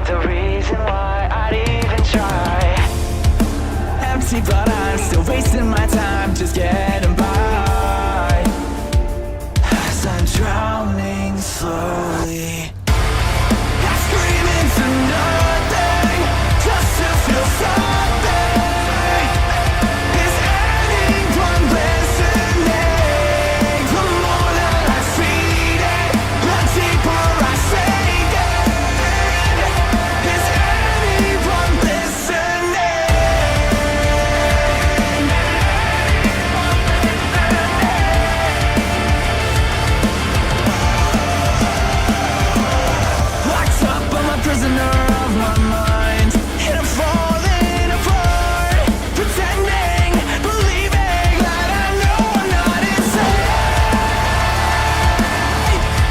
the reason why I'd even try. Empty, but I'm still wasting my time just getting by. As I'm drowning slowly, I scream into nothing just to feel something. Is anyone listening? The more that I feed it, the deeper I sink it. Is anyone listening? Locked up, I'm a prisoner of my mind, and I'm falling apart, pretending, believing that I know I'm not insane.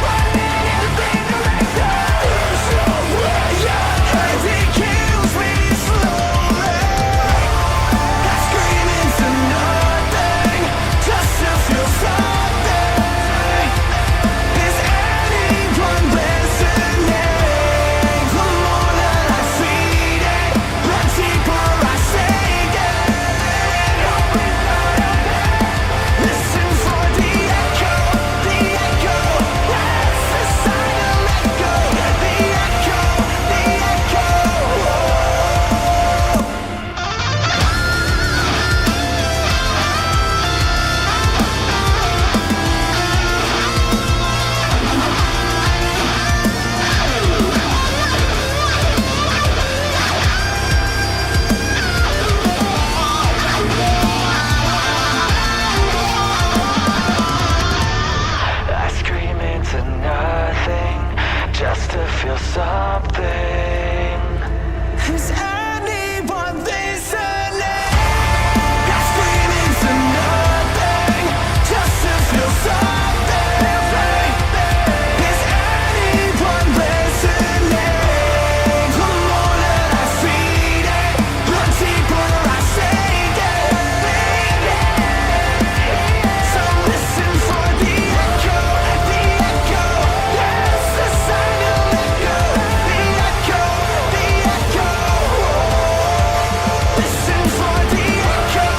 Running in the direction, there's nowhere yet, and it kills me slowly. I scream into nothing just to feel something. Is anyone listening? The more that I feed it, the deeper I sink it. Listen for the echo, that's the silent echo, the echo, the echo. I scream into nothing just to feel something. Is anyone listening? I scream into nothing just to feel something. Is anyone listening? The more that I feed it, the deeper I sink it. So listen for the echo, yes, the silent echo, the echo, the echo. Listen for the echo,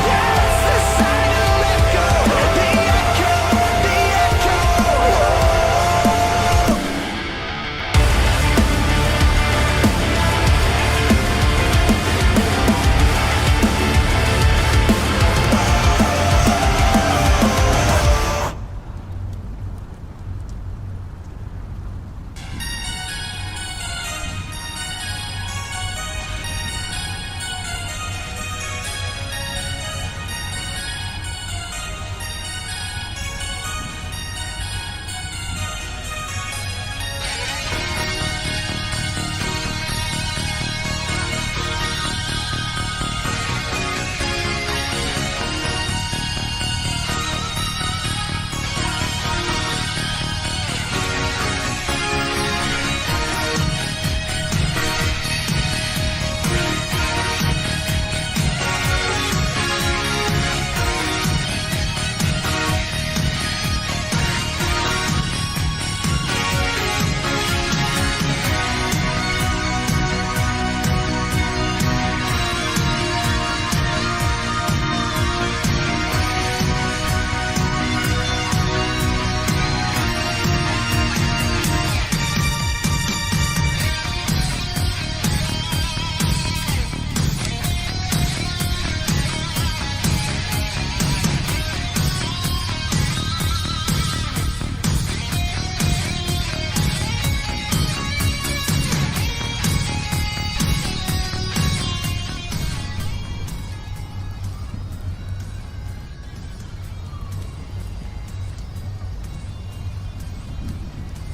yes, the silent echo, the echo, the echo.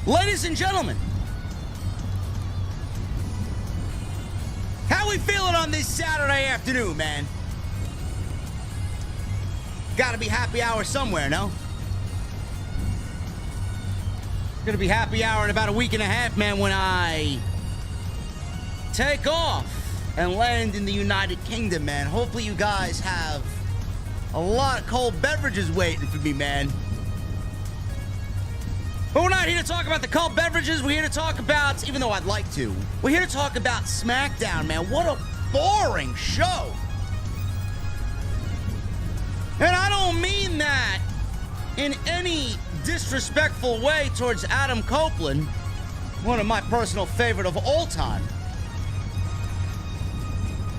Ladies and gentlemen, how we feeling on this Saturday afternoon, man? Gotta be happy hour somewhere, no? Gonna be happy hour in about a week and a half, man, when I take off and land in the United Kingdom, man. Hopefully you guys have a lot of cold beverages waiting for me, man. But we're not here to talk about the cold beverages. We're here to talk about, even though I'd like to, we're here to talk about SmackDown, man. What a boring show. And I don't mean that in any disrespectful way towards Adam Copeland, one of my personal favorite of all time.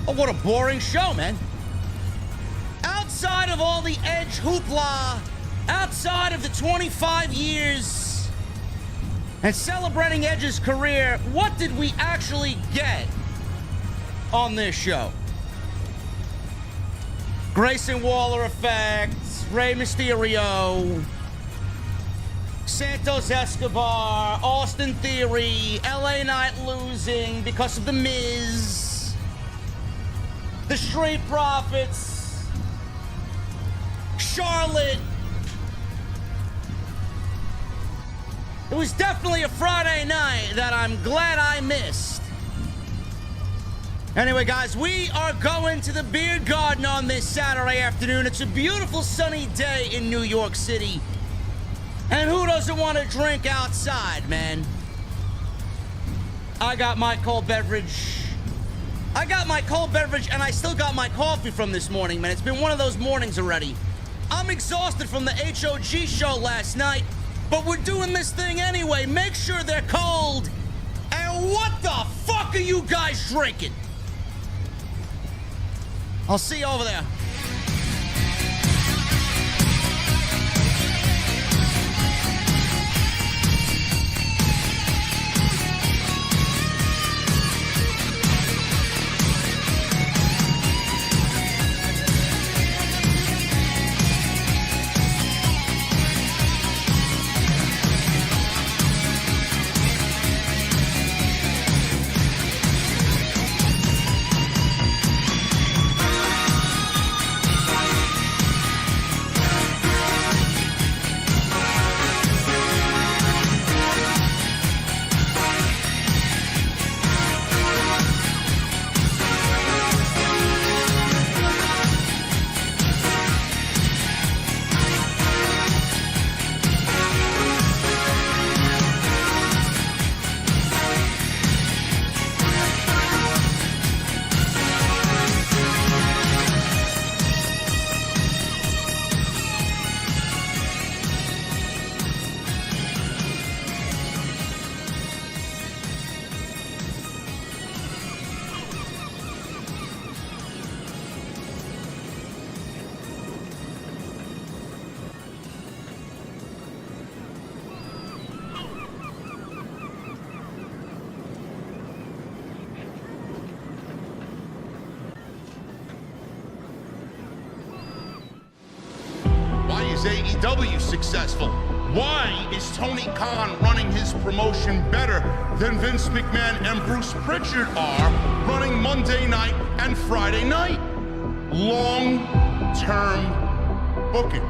Oh, what a boring show, man. Outside of all the Edge hoopla, outside of the 25 years and celebrating Edge's career, what did we actually get on this show? Grayson Waller effect, Rey Mysterio, Santos Escobar, Austin Theory, LA Knight losing because of The Miz, the Street Profits, Charlotte. It was definitely a Friday night that I'm glad I missed. Anyway, guys, we are going to the Beer Garden on this Saturday afternoon. It's a beautiful sunny day in New York City. And who doesn't want to drink outside, man? I got my cold beverage. And I still got my coffee from this morning, man. It's been one of those mornings already. I'm exhausted from the HOG show last night, but we're doing this thing anyway. Make sure they're cold. And what the fuck are you guys drinking? I'll see you over there. AEW successful? Why is Tony Khan running his promotion better than Vince McMahon and Bruce Pritchard are running Monday night and Friday night? Long-term booking.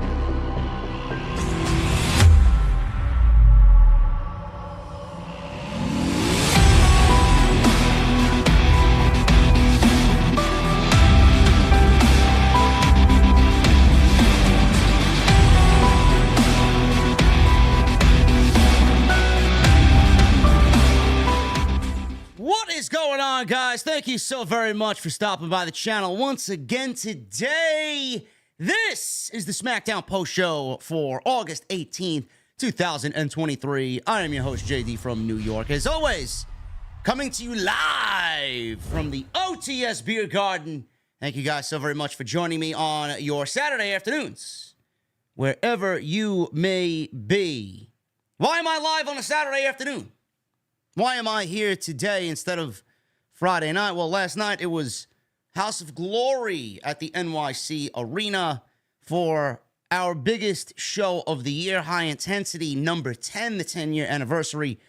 Guys, thank you so very much for stopping by the channel once again today. This is the SmackDown post show for August 18th, 2023. I am your host, JD from New York. As always, coming to you live from the OTS Beer Garden. Thank you guys so very much for joining me on your Saturday afternoons, wherever you may be. Why am I live on a Saturday afternoon? Why am I here today instead of Friday night? Well, last night it was House of Glory at the NYC Arena for our biggest show of the year, High Intensity number 10, the 10-year anniversary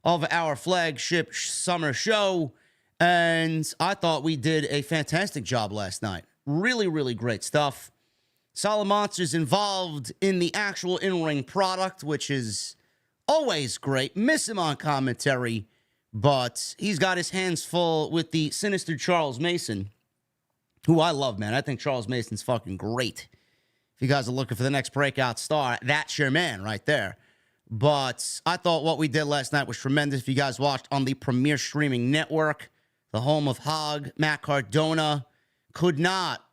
of our flagship summer show. And I thought we did a fantastic job last night. Really, really great stuff. Solid Monsters involved in the actual in-ring product, which is always great. Miss him on commentary, but he's got his hands full with the sinister Charles Mason, who I love, man. I think Charles Mason's fucking great. If you guys are looking for the next breakout star, that's your man right there. But I thought what we did last night was tremendous. If you guys watched on the premier streaming network, the home of Hog, Matt Cardona could not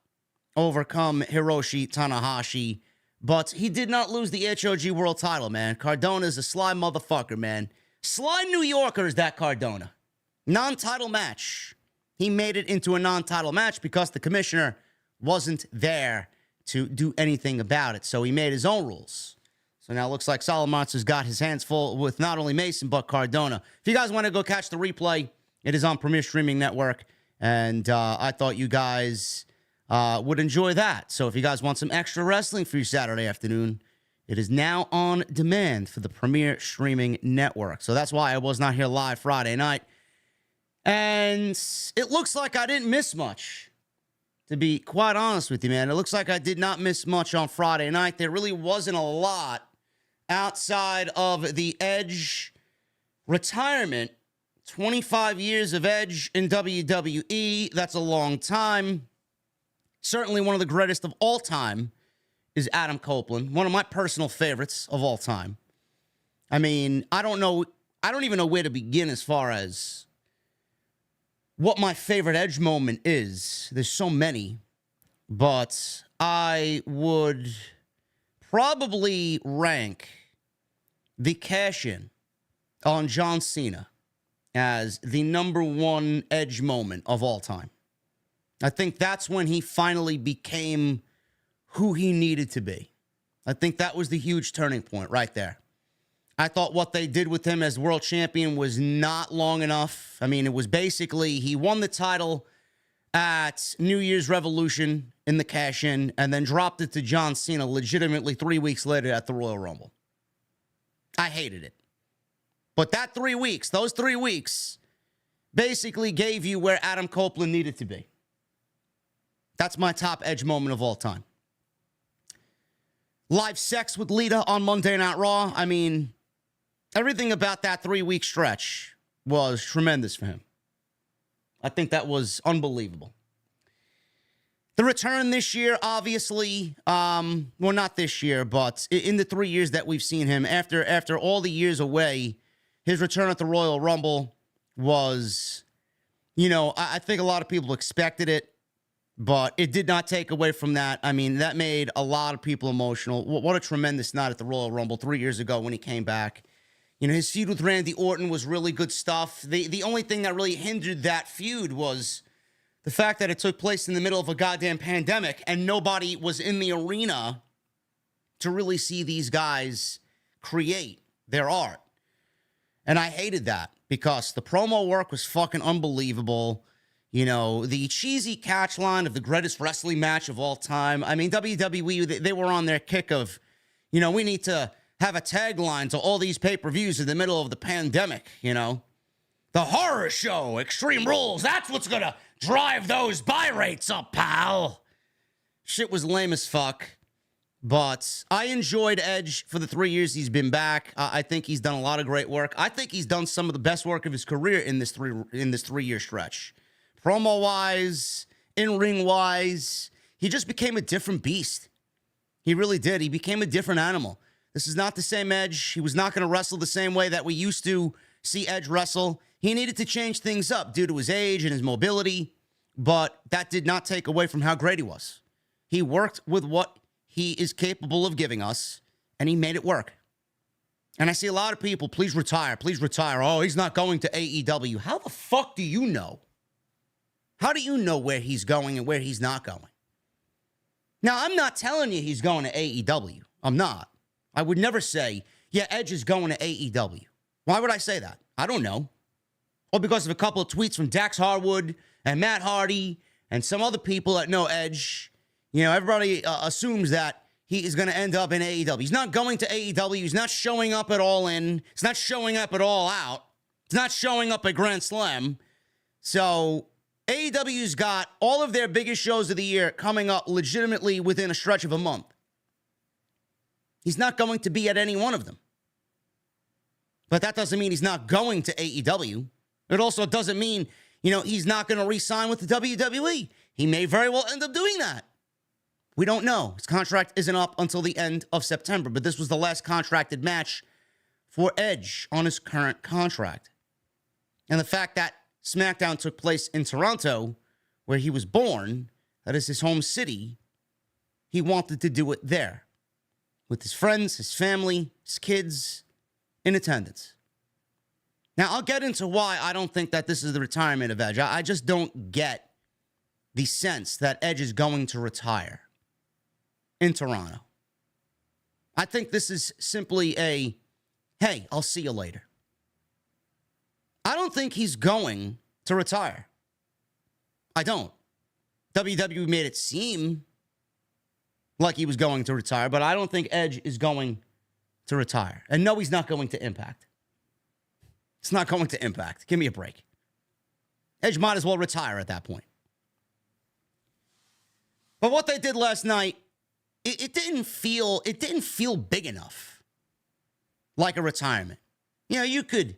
overcome Hiroshi Tanahashi, but he did not lose the HOG world title, man. Cardona is a sly motherfucker, man. Sly New Yorker is that Cardona. Non-title match. He made it into a non-title match because the commissioner wasn't there to do anything about it. So he made his own rules. So now it looks like Solomonster's got his hands full with not only Mason, but Cardona. If you guys want to go catch the replay, it is on Premier Streaming Network. And I thought you guys would enjoy that. So if you guys want some extra wrestling for your Saturday afternoon, it is now on demand for the Premier Streaming Network. So that's why I was not here live Friday night. And it looks like I didn't miss much, to be quite honest with you, man. It looks like I did not miss much on Friday night. There really wasn't a lot outside of the Edge retirement. 25 years of Edge in WWE. That's a long time. Certainly one of the greatest of all time is Adam Copeland. One of my personal favorites of all time. I mean, I don't even know where to begin as far as what my favorite Edge moment is. There's so many, but I would probably rank the cash-in on John Cena as the number one Edge moment of all time. I think that's when he finally became who he needed to be. I think that was the huge turning point right there. I thought what they did with him as world champion was not long enough. I mean, it was basically he won the title at New Year's Revolution in the cash-in and then dropped it to John Cena legitimately 3 weeks later at the Royal Rumble. I hated it. But those 3 weeks, basically gave you where Adam Copeland needed to be. That's my top Edge moment of all time. Live sex with Lita on Monday Night Raw. I mean, everything about that 3-week stretch was tremendous for him. I think that was unbelievable. The return this year, obviously, well, not this year, but in the 3 years that we've seen him, after all the years away, his return at the Royal Rumble was, I think a lot of people expected it, but it did not take away from that. I mean, that made a lot of people emotional. What a tremendous night at the Royal Rumble 3 years ago when he came back. His feud with Randy Orton was really good stuff. The only thing that really hindered that feud was the fact that it took place in the middle of a goddamn pandemic and nobody was in the arena to really see these guys create their art. And I hated that because the promo work was fucking unbelievable. The cheesy catch line of the greatest wrestling match of all time. I mean, WWE, they were on their kick of, we need to have a tagline to all these pay-per-views in the middle of the pandemic, The horror show, Extreme Rules, that's what's going to drive those buy rates up, pal. Shit was lame as fuck. But I enjoyed Edge for the 3 years he's been back. I think he's done a lot of great work. I think he's done some of the best work of his career in this 3-year stretch. Promo-wise, in-ring-wise, he just became a different beast. He really did. He became a different animal. This is not the same Edge. He was not going to wrestle the same way that we used to see Edge wrestle. He needed to change things up due to his age and his mobility, but that did not take away from how great he was. He worked with what he is capable of giving us, and he made it work. And I see a lot of people, please retire. Oh, he's not going to AEW. How the fuck do you know? How do you know where he's going and where he's not going? Now, I'm not telling you he's going to AEW. I'm not. I would never say, yeah, Edge is going to AEW. Why would I say that? I don't know. Or because of a couple of tweets from Dax Harwood and Matt Hardy and some other people that know Edge. Everybody assumes that he is going to end up in AEW. He's not going to AEW. He's not showing up at All In. He's not showing up at All Out. He's not showing up at Grand Slam. So AEW's got all of their biggest shows of the year coming up legitimately within a stretch of a month. He's not going to be at any one of them. But that doesn't mean he's not going to AEW. It also doesn't mean, he's not going to re-sign with the WWE. He may very well end up doing that. We don't know. His contract isn't up until the end of September, but this was the last contracted match for Edge on his current contract. And the fact that SmackDown took place in Toronto, where he was born, that is his home city, he wanted to do it there with his friends, his family, his kids in attendance. Now, I'll get into why I don't think that this is the retirement of Edge. I just don't get the sense that Edge is going to retire in Toronto. I think this is simply a, hey, I'll see you later. I don't think he's going to retire. I don't. WWE made it seem like he was going to retire, but I don't think Edge is going to retire. And no, he's not going to Impact. It's not going to Impact. Give me a break. Edge might as well retire at that point. But what they did last night, it didn't feel big enough like a retirement. You know, you could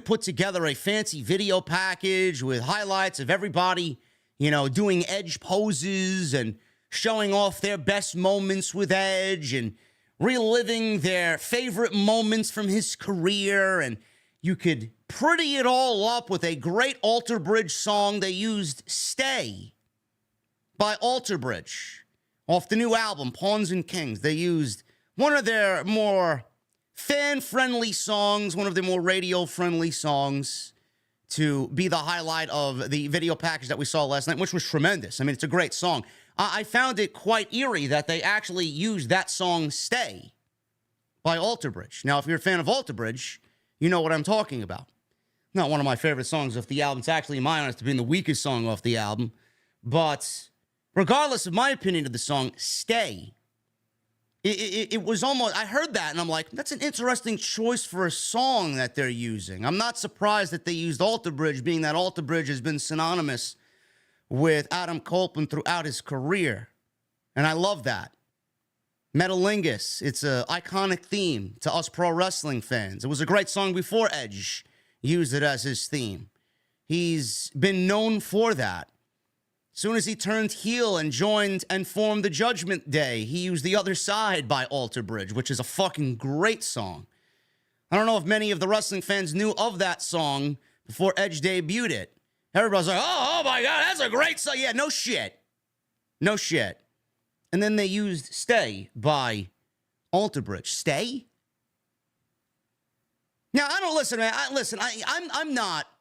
put together a fancy video package with highlights of everybody, you know, doing Edge poses and showing off their best moments with Edge and reliving their favorite moments from his career. And you could pretty it all up with a great Alter Bridge song. They used Stay by Alter Bridge off the new album, Pawns and Kings. They used one of their more fan-friendly songs, one of their more radio-friendly songs to be the highlight of the video package that we saw last night, which was tremendous. I mean, it's a great song. I found it quite eerie that they actually used that song, Stay, by Alter Bridge. Now, if you're a fan of Alter Bridge, you know what I'm talking about. Not one of my favorite songs off the album. It's actually, in my honest opinion, the weakest song off the album. But regardless of my opinion of the song, Stay, it was almost, I heard that and I'm like, that's an interesting choice for a song that they're using. I'm not surprised that they used Alter Bridge, being that Alter Bridge has been synonymous with Adam Copeland throughout his career. And I love that. Metalingus, it's an iconic theme to us pro wrestling fans. It was a great song before Edge used it as his theme. He's been known for that. As soon as he turned heel and joined and formed the Judgment Day, he used The Other Side by Alter Bridge, which is a fucking great song. I don't know if many of the wrestling fans knew of that song before Edge debuted it. Everybody's like, oh my God, that's a great song. Yeah, no shit. No shit. And then they used Stay by Alter Bridge. Stay? Now, I don't listen, man.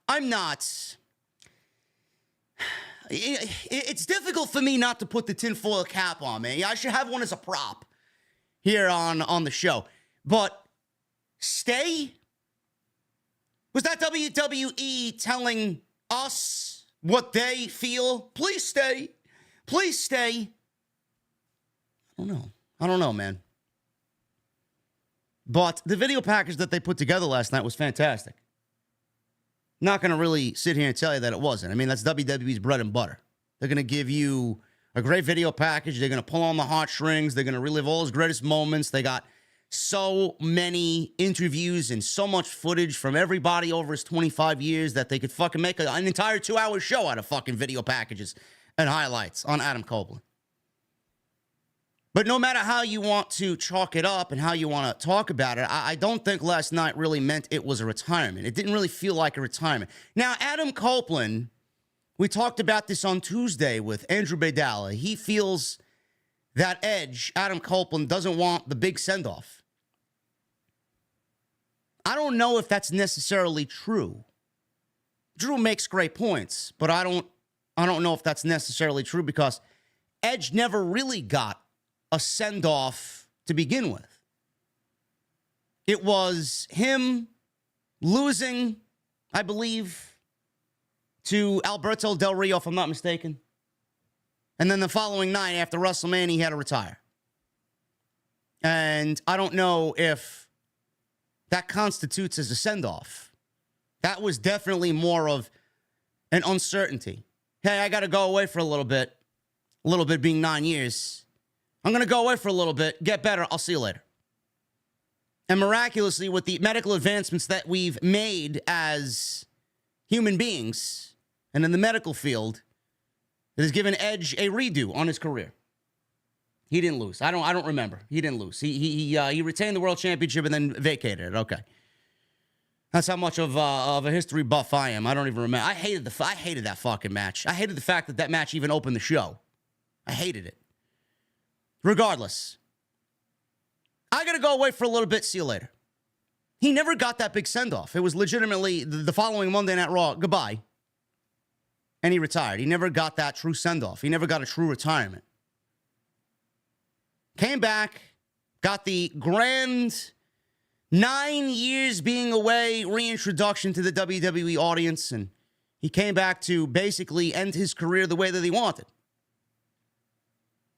I'm not. It's difficult for me not to put the tinfoil cap on, man. I should have one as a prop here on the show. But Stay? Was that WWE telling us what they feel? Please stay. Please stay. I don't know, man. But the video package that they put together last night was fantastic. Not going to really sit here and tell you that it wasn't. I mean, that's WWE's bread and butter. They're going to give you a great video package. They're going to pull on the heartstrings. They're going to relive all his greatest moments. They got so many interviews and so much footage from everybody over his 25 years that they could fucking make an entire 2-hour show out of fucking video packages and highlights on Adam Copeland. But no matter how you want to chalk it up and how you want to talk about it, I don't think last night really meant it was a retirement. It didn't really feel like a retirement. Now, Adam Copeland, we talked about this on Tuesday with Andrew Baydala. He feels that Edge, Adam Copeland, doesn't want the big send-off. I don't know if that's necessarily true. Drew makes great points, but I don't know if that's necessarily true because Edge never really got a send-off to begin with. It was him losing, I believe, to Alberto Del Rio, if I'm not mistaken. And then the following night after WrestleMania, he had to retire. And I don't know if that constitutes as a send-off. That was definitely more of an uncertainty. Hey, I got to go away for a little bit being 9 years. I'm going to go away for a little bit, get better, I'll see you later. And miraculously, with the medical advancements that we've made as human beings and in the medical field, it has given Edge a redo on his career. He didn't lose. I don't remember. He didn't lose. He retained the world championship and then vacated it. Okay. That's how much of a history buff I am. I don't even remember. I hated that fucking match. I hated the fact that match even opened the show. I hated it. Regardless, I got to go away for a little bit. See you later. He never got that big send-off. It was legitimately the following Monday Night Raw, goodbye. And he retired. He never got that true send-off. He never got a true retirement. Came back, got the grand 9 years being away reintroduction to the WWE audience, and he came back to basically end his career the way that he wanted.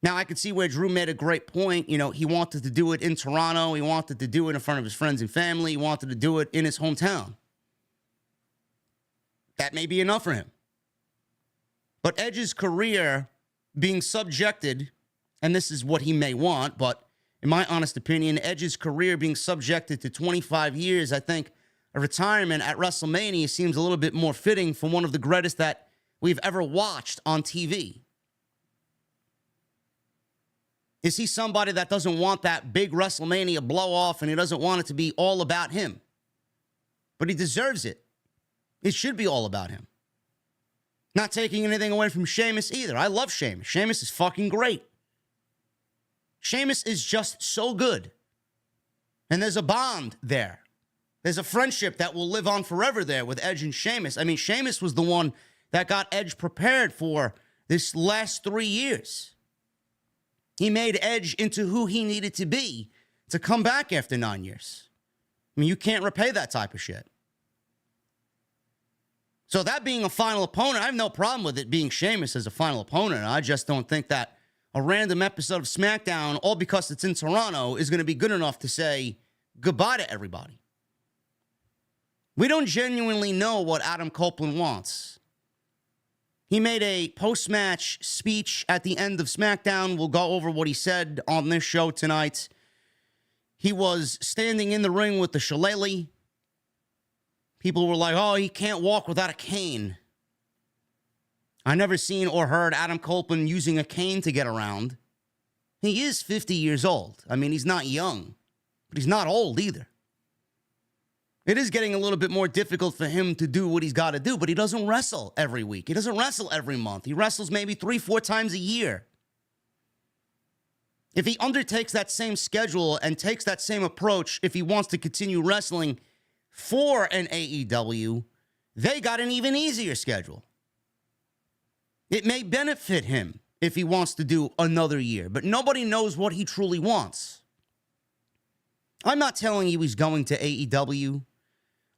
Now, I could see where Drew made a great point. You know, he wanted to do it in Toronto. He wanted to do it in front of his friends and family. He wanted to do it in his hometown. That may be enough for him. But Edge's career being subjected, and this is what he may want, but in my honest opinion, Edge's career being subjected to 25 years, I think a retirement at WrestleMania seems a little bit more fitting for one of the greatest that we've ever watched on TV. Is he somebody that doesn't want that big WrestleMania blow-off and he doesn't want it to be all about him? But he deserves it. It should be all about him. Not taking anything away from Sheamus either. I love Sheamus. Sheamus is fucking great. Sheamus is just so good. And there's a bond there. There's a friendship that will live on forever there with Edge and Sheamus. I mean, Sheamus was the one that got Edge prepared for this last 3 years. He made Edge into who he needed to be to come back after 9 years. I mean, you can't repay that type of shit. So that being a final opponent, I have no problem with it being Sheamus as a final opponent. I just don't think that a random episode of SmackDown, all because it's in Toronto, is going to be good enough to say goodbye to everybody. We don't genuinely know what Adam Copeland wants. He made a post-match speech at the end of SmackDown. We'll go over what he said on this show tonight. He was standing in the ring with the shillelagh. People were like, oh, he can't walk without a cane. I never seen or heard Adam Copeland using a cane to get around. He is 50 years old. I mean, he's not young, but he's not old either. It is getting a little bit more difficult for him to do what he's got to do, but he doesn't wrestle every week. He doesn't wrestle every month. He wrestles maybe 3-4 times a year. If he undertakes that same schedule and takes that same approach, if he wants to continue wrestling for an AEW, they got an even easier schedule. It may benefit him if he wants to do another year, but nobody knows what he truly wants. I'm not telling you he's going to AEW.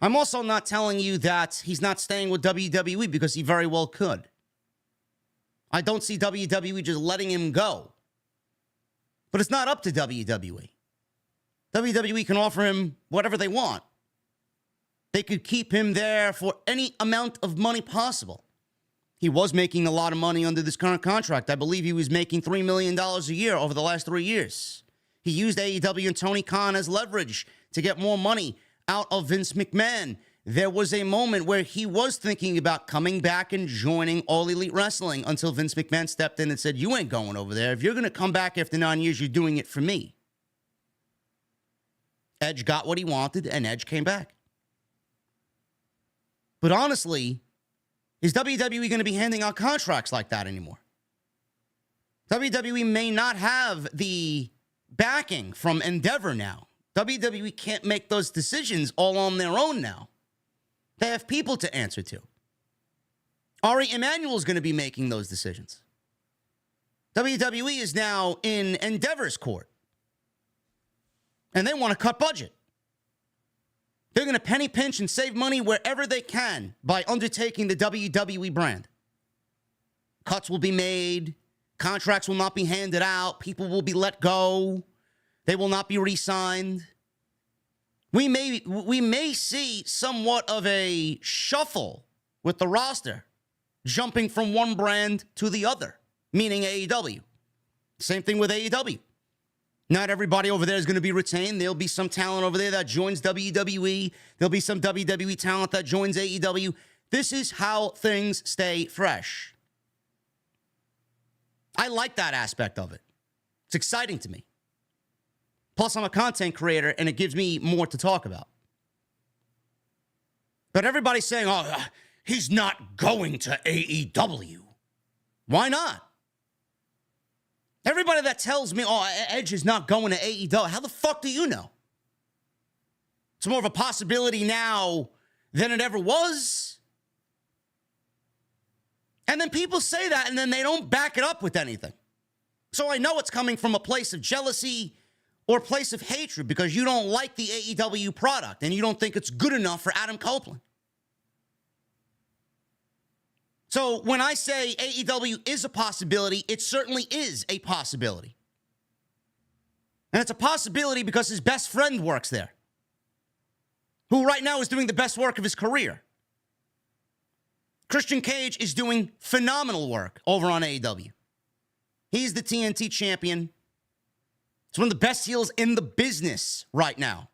I'm also not telling you that he's not staying with WWE because he very well could. I don't see WWE just letting him go. But it's not up to WWE. WWE can offer him whatever they want. They could keep him there for any amount of money possible. He was making a lot of money under this current contract. I believe he was making $3 million a year over the last 3 years. He used AEW and Tony Khan as leverage to get more money out of Vince McMahon. There was a moment where he was thinking about coming back and joining All Elite Wrestling until Vince McMahon stepped in and said, you ain't going over there. If you're going to come back after 9 years, you're doing it for me. Edge got what he wanted, and Edge came back. But honestly, is WWE going to be handing out contracts like that anymore? WWE may not have the backing from Endeavor now. WWE can't make those decisions all on their own now. They have people to answer to. Ari Emanuel is going to be making those decisions. WWE is now in Endeavor's court. And they want to cut budget. They're going to penny pinch and save money wherever they can by undertaking the WWE brand. Cuts will be made. Contracts will not be handed out. People will be let go. They will not be re-signed. We may see somewhat of a shuffle with the roster, jumping from one brand to the other, meaning AEW. Same thing with AEW. Not everybody over there is going to be retained. There'll be some talent over there that joins WWE. There'll be some WWE talent that joins AEW. This is how things stay fresh. I like that aspect of it. It's exciting to me. Plus, I'm a content creator, and it gives me more to talk about. But everybody's saying, oh, he's not going to AEW. Why not? Everybody that tells me, oh, Edge is not going to AEW, how the fuck do you know? It's more of a possibility now than it ever was. And then people say that, and then they don't back it up with anything. So I know it's coming from a place of jealousy or a place of hatred because you don't like the AEW product and you don't think it's good enough for Adam Copeland. So when I say AEW is a possibility, it certainly is a possibility. And it's a possibility because his best friend works there, who right now is doing the best work of his career. Christian Cage is doing phenomenal work over on AEW. He's the TNT champion. It's one of the best heels in the business right now.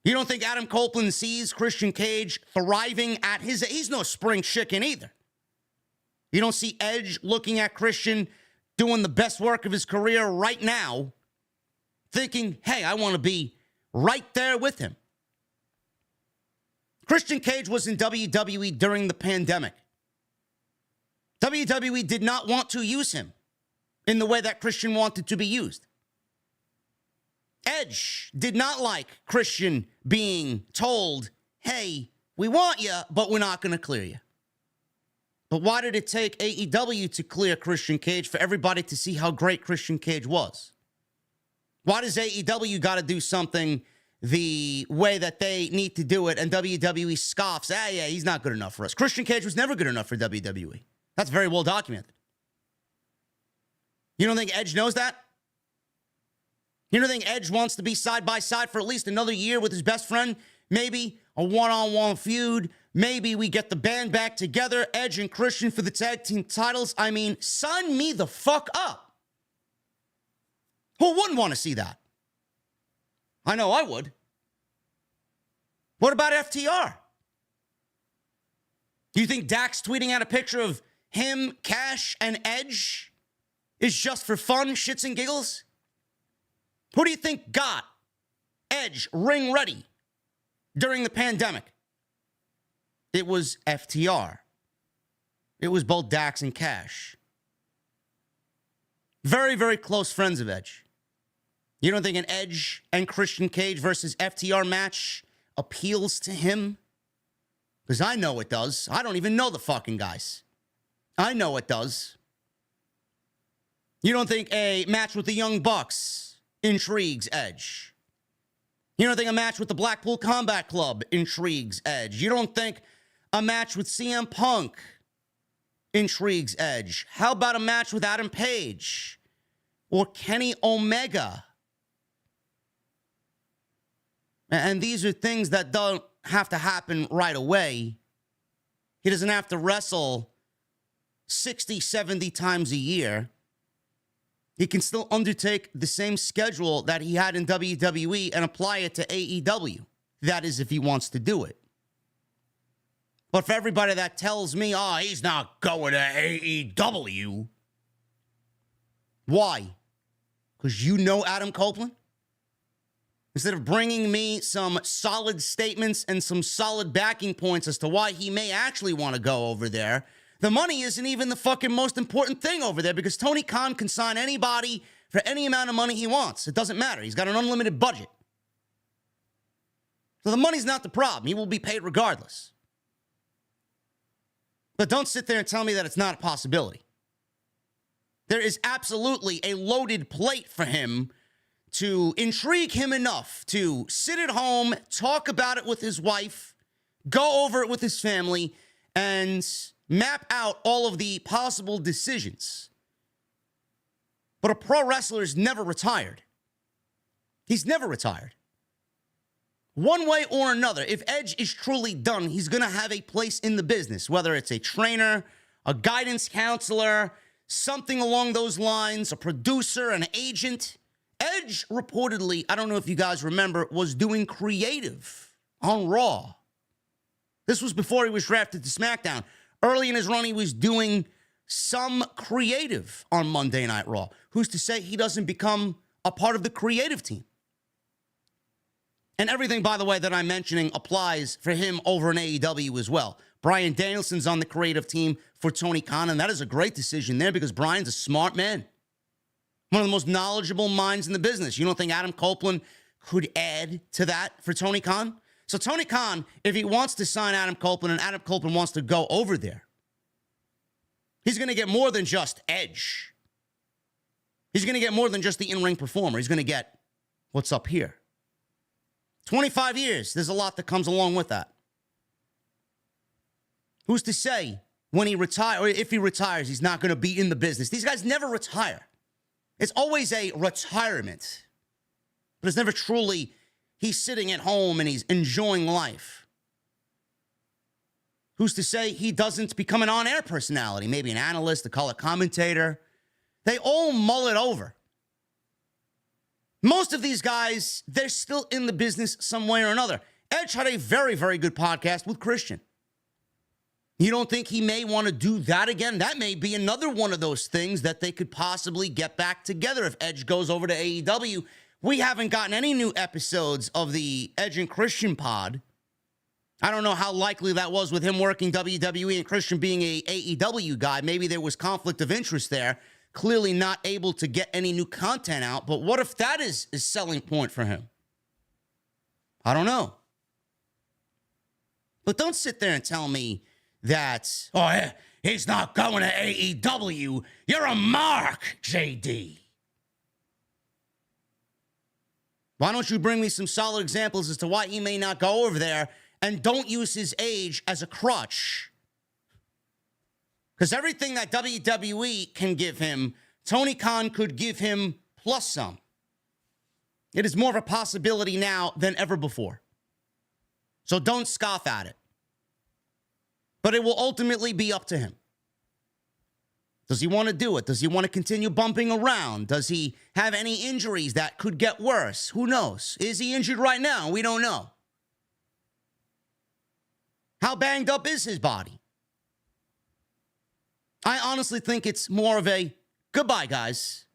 You don't think Adam Copeland sees Christian Cage thriving at his... He's no spring chicken either. You don't see Edge looking at Christian doing the best work of his career right now, thinking, hey, I want to be right there with him. Christian Cage was in WWE during the pandemic. WWE did not want to use him in the way that Christian wanted to be used. Edge did not like Christian being told, hey, we want you, but we're not going to clear you. But why did it take AEW to clear Christian Cage for everybody to see how great Christian Cage was? Why does AEW got to do something the way that they need to do it and WWE scoffs, yeah, he's not good enough for us? Christian Cage was never good enough for WWE. That's very well documented. You don't think Edge knows that? You don't think Edge wants to be side by side for at least another year with his best friend? Maybe a one-on-one feud. Maybe we get the band back together, Edge and Christian, for the tag team titles. I mean, sign me the fuck up. Who wouldn't want to see that? I know I would. What about FTR? Do you think Dax tweeting out a picture of him, Cash, and Edge is just for fun, shits and giggles? Who do you think got Edge ring ready during the pandemic? It was FTR. It was both Dax and Cash. Very, very close friends of Edge. You don't think an Edge and Christian Cage versus FTR match appeals to him? Because I know it does. I don't even know the fucking guys. I know it does. You don't think a match with the Young Bucks intrigues Edge? You don't think a match with the Blackpool Combat Club intrigues Edge? You don't think a match with CM Punk intrigues Edge? How about a match with Adam Page or Kenny Omega? And these are things that don't have to happen right away. He doesn't have to wrestle 60, 70 times a year. He can still undertake the same schedule that he had in WWE and apply it to AEW. That is, if he wants to do it. But for everybody that tells me, oh, he's not going to AEW. Why? Because you know Adam Copeland? Instead of bringing me some solid statements and some solid backing points as to why he may actually want to go over there, the money isn't even the fucking most important thing over there because Tony Khan can sign anybody for any amount of money he wants. It doesn't matter. He's got an unlimited budget. So the money's not the problem. He will be paid regardless. But don't sit there and tell me that it's not a possibility. There is absolutely a loaded plate for him to intrigue him enough to sit at home, talk about it with his wife, go over it with his family, and map out all of the possible decisions. But a pro wrestler is never retired. He's never retired. One way or another, if Edge is truly done, he's going to have a place in the business, whether it's a trainer, a guidance counselor, something along those lines, a producer, an agent. Edge reportedly, I don't know if you guys remember, was doing creative on Raw. This was before he was drafted to SmackDown. Early in his run, he was doing some creative on Monday Night Raw? Who's to say he doesn't become a part of the creative team? And everything, by the way, that I'm mentioning applies for him over in AEW as well. Bryan Danielson's on the creative team for Tony Khan, and that is a great decision there because Bryan's a smart man. One of the most knowledgeable minds in the business. You don't think Adam Copeland could add to that for Tony Khan? So Tony Khan, if he wants to sign Adam Copeland and Adam Copeland wants to go over there, he's going to get more than just Edge. He's going to get more than just the in-ring performer. He's going to get what's up here. 25 years, there's a lot that comes along with that. Who's to say when he retires, or if he retires, he's not going to be in the business? These guys never retire. It's always a retirement. But it's never truly, he's sitting at home and he's enjoying life. Who's to say he doesn't become an on-air personality? Maybe an analyst, a color commentator. They all mull it over. Most of these guys, they're still in the business some way or another. Edge had a very, very good podcast with Christian. You don't think he may want to do that again? That may be another one of those things that they could possibly get back together if Edge goes over to AEW. We haven't gotten any new episodes of the Edge and Christian pod. I don't know how likely that was with him working WWE and Christian being a AEW guy. Maybe there was conflict of interest there. Clearly not able to get any new content out. But what if that is a selling point for him? I don't know. But don't sit there and tell me that, oh, he's not going to AEW. You're a mark, JD. Why don't you bring me some solid examples as to why he may not go over there, and don't use his age as a crutch? Because everything that WWE can give him, Tony Khan could give him plus some. It is more of a possibility now than ever before. So don't scoff at it. But it will ultimately be up to him. Does he want to do it? Does he want to continue bumping around? Does he have any injuries that could get worse? Who knows? Is he injured right now? We don't know. How banged up is his body? I honestly think it's more of a goodbye, guys.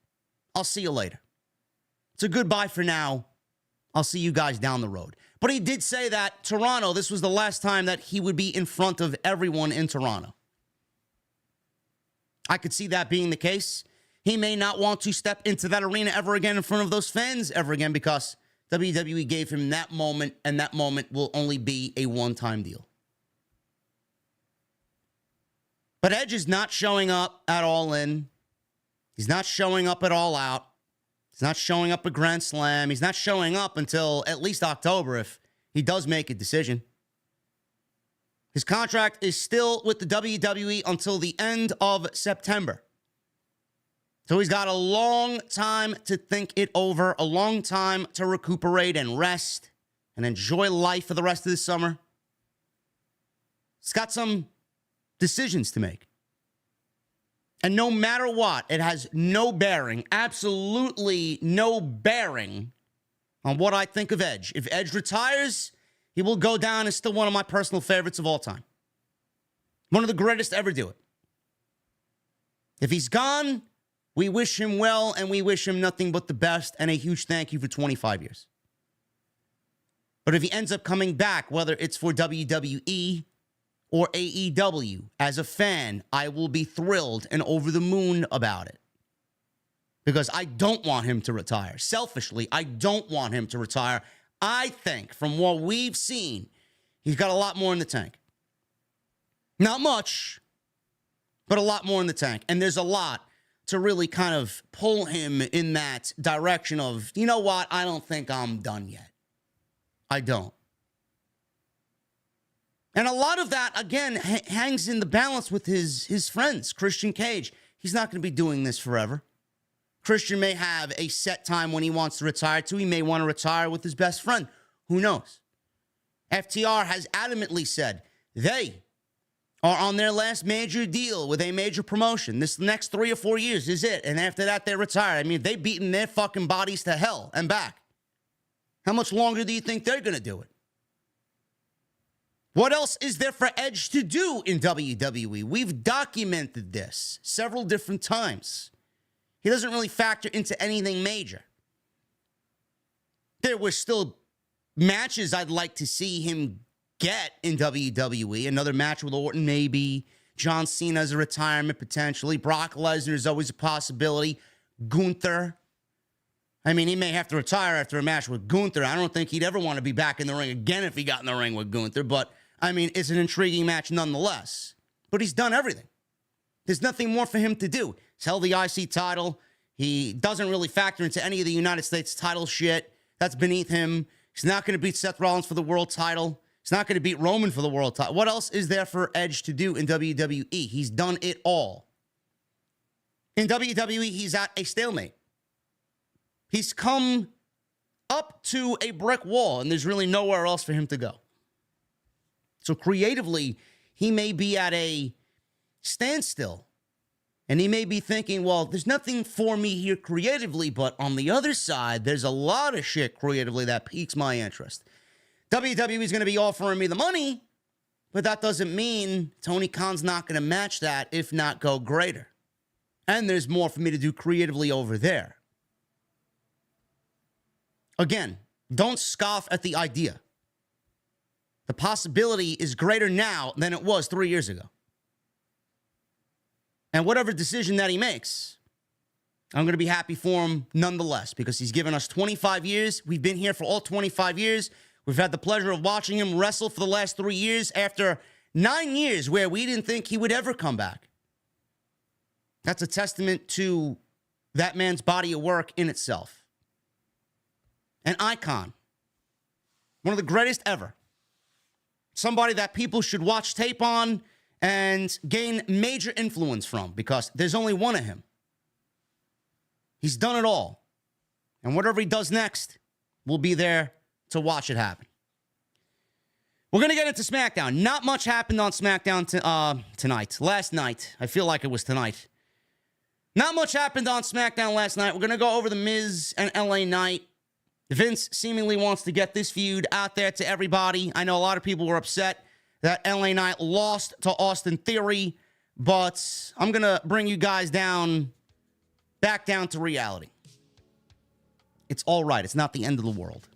I'll see you later. It's a goodbye for now. I'll see you guys down the road. But he did say that Toronto, this was the last time that he would be in front of everyone in Toronto. I could see that being the case. He may not want to step into that arena ever again in front of those fans ever again because WWE gave him that moment, and that moment will only be a one-time deal. But Edge is not showing up at All In. He's not showing up at All Out. He's not showing up at Grand Slam. He's not showing up until at least October if he does make a decision. His contract is still with the WWE until the end of September. So he's got a long time to think it over, a long time to recuperate and rest and enjoy life for the rest of the summer. He's got some decisions to make. And no matter what, it has no bearing, absolutely no bearing on what I think of Edge. If Edge retires, he will go down as still one of my personal favorites of all time. One of the greatest to ever do it. If he's gone, we wish him well, and we wish him nothing but the best, and a huge thank you for 25 years. But if he ends up coming back, whether it's for WWE or AEW, as a fan, I will be thrilled and over the moon about it. Because I don't want him to retire. Selfishly, I don't want him to retire. I think, from what we've seen, he's got a lot more in the tank. Not much, but a lot more in the tank. And there's a lot to really kind of pull him in that direction of, you know what, I don't think I'm done yet. I don't. And a lot of that, again, hangs in the balance with his friends. Christian Cage, he's not going to be doing this forever. Christian may have a set time when he wants to retire to. He may want to retire with his best friend. Who knows? FTR has adamantly said they are on their last major deal with a major promotion. This next 3 or 4 years is it. And after that, they retire. I mean, they've beaten their fucking bodies to hell and back. How much longer do you think they're going to do it? What else is there for Edge to do in WWE? We've documented this several different times. He doesn't really factor into anything major. There were still matches I'd like to see him get in WWE. Another match with Orton, maybe. John Cena as a retirement, potentially. Brock Lesnar is always a possibility. Gunther. I mean, he may have to retire after a match with Gunther. I don't think he'd ever want to be back in the ring again if he got in the ring with Gunther. But, I mean, it's an intriguing match nonetheless. But he's done everything. There's nothing more for him to do. He's held the IC title. He doesn't really factor into any of the United States title shit. That's beneath him. He's not going to beat Seth Rollins for the world title. He's not going to beat Roman for the world title. What else is there for Edge to do in WWE? He's done it all. In WWE, he's at a stalemate. He's come up to a brick wall, and there's really nowhere else for him to go. So creatively, he may be at a standstill. And he may be thinking, well, there's nothing for me here creatively, but on the other side, there's a lot of shit creatively that piques my interest. WWE is going to be offering me the money, but that doesn't mean Tony Khan's not going to match that, if not go greater. And there's more for me to do creatively over there. Again, don't scoff at the idea. The possibility is greater now than it was 3 years ago. And whatever decision that he makes, I'm going to be happy for him nonetheless, because he's given us 25 years. We've been here for all 25 years. We've had the pleasure of watching him wrestle for the last 3 years after 9 years where we didn't think he would ever come back. That's a testament to that man's body of work in itself. An icon. One of the greatest ever. Somebody that people should watch tape on and gain major influence from, because there's only one of him. He's done it all. And whatever he does next, we'll be there to watch it happen. We're going to get into SmackDown. Not much happened on SmackDown tonight. Last night. I feel like it was tonight. Not much happened on SmackDown last night. We're going to go over The Miz and LA Knight. Vince seemingly wants to get this feud out there to everybody. I know a lot of people were upset that LA Knight lost to Austin Theory, but I'm going to bring you guys back down to reality. It's all right. It's not the end of the world.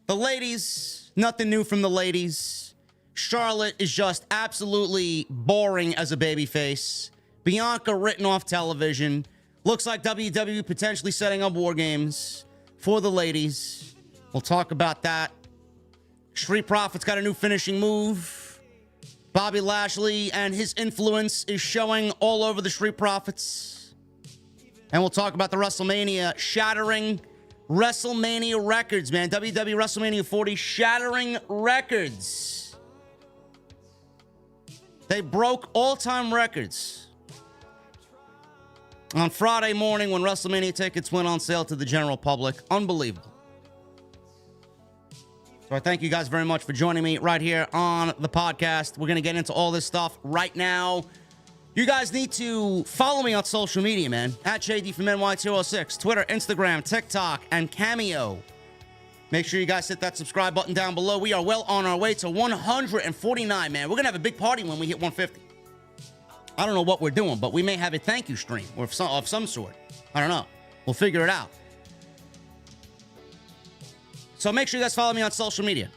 The ladies, nothing new from the ladies. Charlotte is just absolutely boring as a babyface. Bianca written off television. Looks like WWE potentially setting up war games for the ladies. We'll talk about that. Street Profits got a new finishing move. Bobby Lashley and his influence is showing all over the Street Profits. And we'll talk about the WrestleMania shattering WrestleMania records, man. WWE WrestleMania 40 shattering records. They broke all-time records on Friday morning when WrestleMania tickets went on sale to the general public. Unbelievable. So I thank you guys very much for joining me right here on the podcast. We're going to get into all this stuff right now. You guys need to follow me on social media, man. At JDfromNY206, Twitter, Instagram, TikTok, and Cameo. Make sure you guys hit that subscribe button down below. We are well on our way to 149, man. We're going to have a big party when we hit 150. I don't know what we're doing, but we may have a thank you stream or of some sort. I don't know. We'll figure it out. So make sure you guys follow me on social media.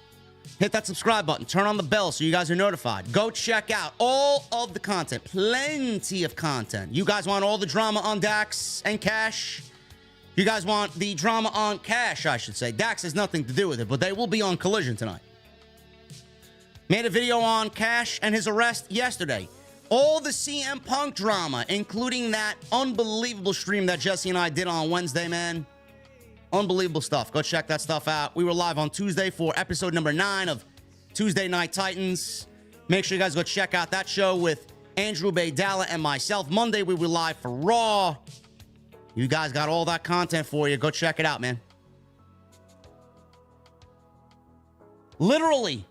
Hit that subscribe button. Turn on the bell so you guys are notified. Go check out all of the content. Plenty of content. You guys want all the drama on Dax and Cash? You guys want the drama on Cash, I should say. Dax has nothing to do with it, but they will be on Collision tonight. Made a video on Cash and his arrest yesterday. All the CM Punk drama, including that unbelievable stream that Jesse and I did on Wednesday, man. Unbelievable stuff. Go check that stuff out. We were live on Tuesday for episode number 9 of Tuesday Night Titans. Make sure you guys go check out that show with Andrew Baydala and myself. Monday, we were live for Raw. You guys got all that content for you. Go check it out, man. Literally.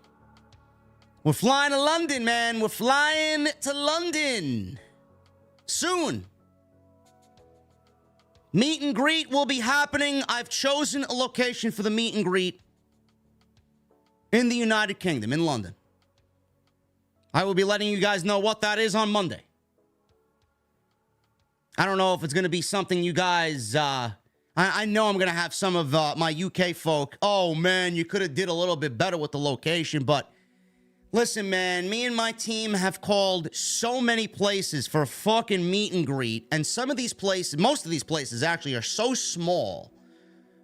We're flying to London, man. We're flying to London soon. Meet and greet will be happening. I've chosen a location for the meet and greet. in the United Kingdom, in London. I will be letting you guys know what that is on Monday. I don't know if it's going to be something you guys... I know I'm going to have some of my UK folk. Oh, man, you could have did a little bit better with the location. But listen, man, me and my team have called so many places for a fucking meet and greet. And some of these places, most of these places actually are so small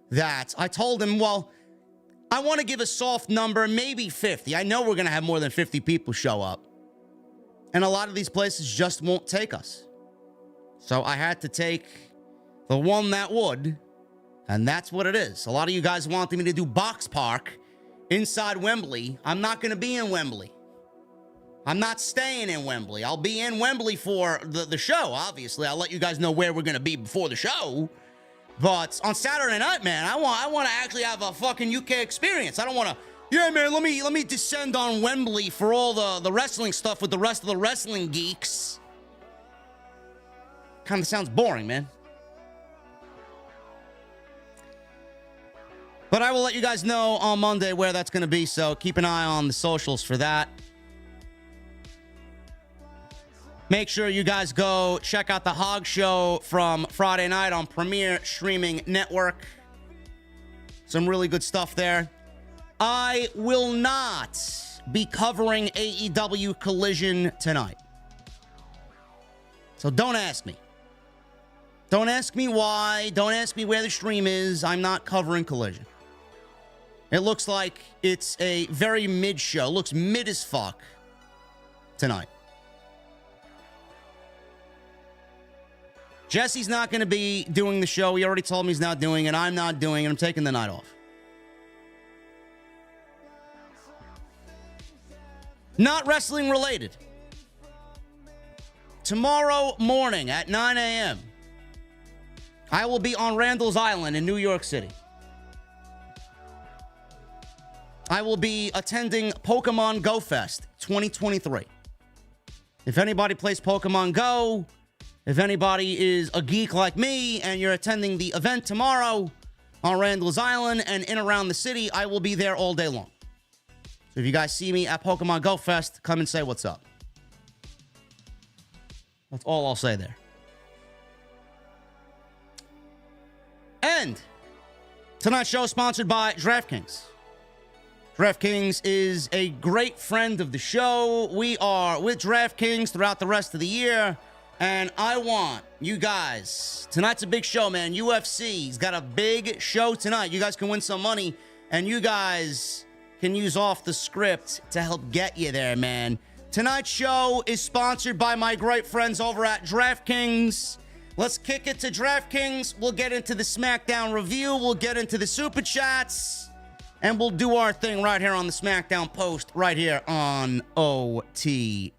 that I told them, well, I want to give a soft number, maybe 50. I know we're going to have more than 50 people show up. And a lot of these places just won't take us. So I had to take the one that would, and that's what it is. A lot of you guys wanted me to do Box Park inside Wembley. I'm not going to be in Wembley. I'm not staying in Wembley. I'll be in Wembley for the show, obviously. I'll let you guys know where we're going to be before the show. But on Saturday night, man, I want to actually have a fucking UK experience. I don't want to, yeah, man, let me descend on Wembley for all the wrestling stuff with the rest of the wrestling geeks. Kind of sounds boring, man. But I will let you guys know on Monday where that's going to be, so keep an eye on the socials for that. Make sure you guys go check out the Hog Show from Friday night on Premier Streaming Network. Some really good stuff there. I will not be covering AEW Collision tonight. So don't ask me. Don't ask me why. Don't ask me where the stream is. I'm not covering Collision. It looks like it's a very mid show. It looks mid as fuck tonight. Jesse's not going to be doing the show. He already told me he's not doing it. I'm not doing it. I'm taking the night off. Not wrestling related. Tomorrow morning at 9 a.m., I will be on Randall's Island in New York City. I will be attending Pokemon Go Fest 2023. If anybody plays Pokemon Go, if anybody is a geek like me and you're attending the event tomorrow on Randall's Island and in around the city, I will be there all day long. So if you guys see me at Pokemon Go Fest, come and say what's up. That's all I'll say there. And tonight's show is sponsored by DraftKings. DraftKings is a great friend of the show. We are with DraftKings throughout the rest of the year. And I want you guys, tonight's a big show, man. UFC's got a big show tonight. You guys can win some money, and you guys can use off the script to help get you there, man. Tonight's show is sponsored by my great friends over at DraftKings. Let's kick it to DraftKings. We'll get into the SmackDown review. We'll get into the Super Chats. And we'll do our thing right here on the SmackDown post, right here on OTS.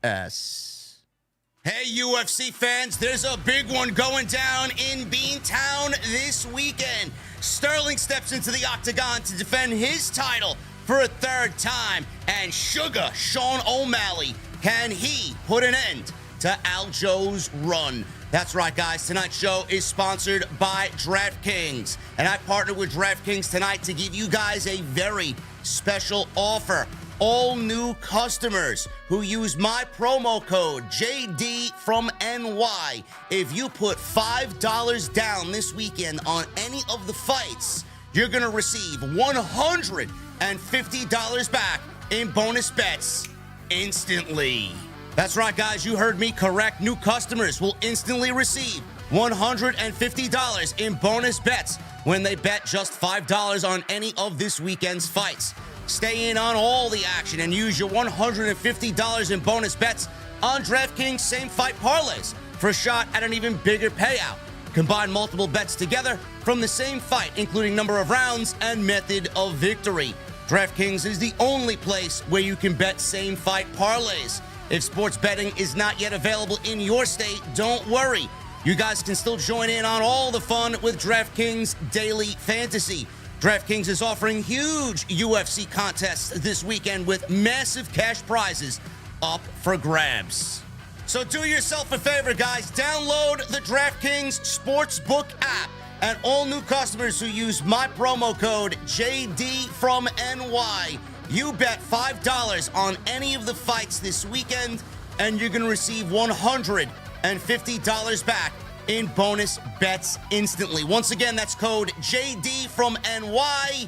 Hey, UFC fans, there's a big one going down in Beantown this weekend. Sterling steps into the octagon to defend his title for a third time. And Sugar Sean O'Malley, can he put an end to Aljo's run? That's right, guys. Tonight's show is sponsored by DraftKings. And I partnered with DraftKings tonight to give you guys a very special offer. All new customers who use my promo code JDfromNY, if you put $5 down this weekend on any of the fights, you're going to receive $150 back in bonus bets instantly. That's right, guys. You heard me correct. New customers will instantly receive $150 in bonus bets when they bet just $5 on any of this weekend's fights. Stay in on all the action and use your $150 in bonus bets on DraftKings same fight parlays for a shot at an even bigger payout. Combine multiple bets together from the same fight, including number of rounds and method of victory. DraftKings is the only place where you can bet same fight parlays. If sports betting is not yet available in your state, don't worry. You guys can still join in on all the fun with DraftKings Daily Fantasy. DraftKings is offering huge UFC contests this weekend with massive cash prizes up for grabs. So do yourself a favor, guys. Download the DraftKings Sportsbook app. And all new customers who use my promo code JDfromNY You bet $5 on any of the fights this weekend, and you're going to receive $150 back in bonus bets instantly. Once again, that's code JDfromNY,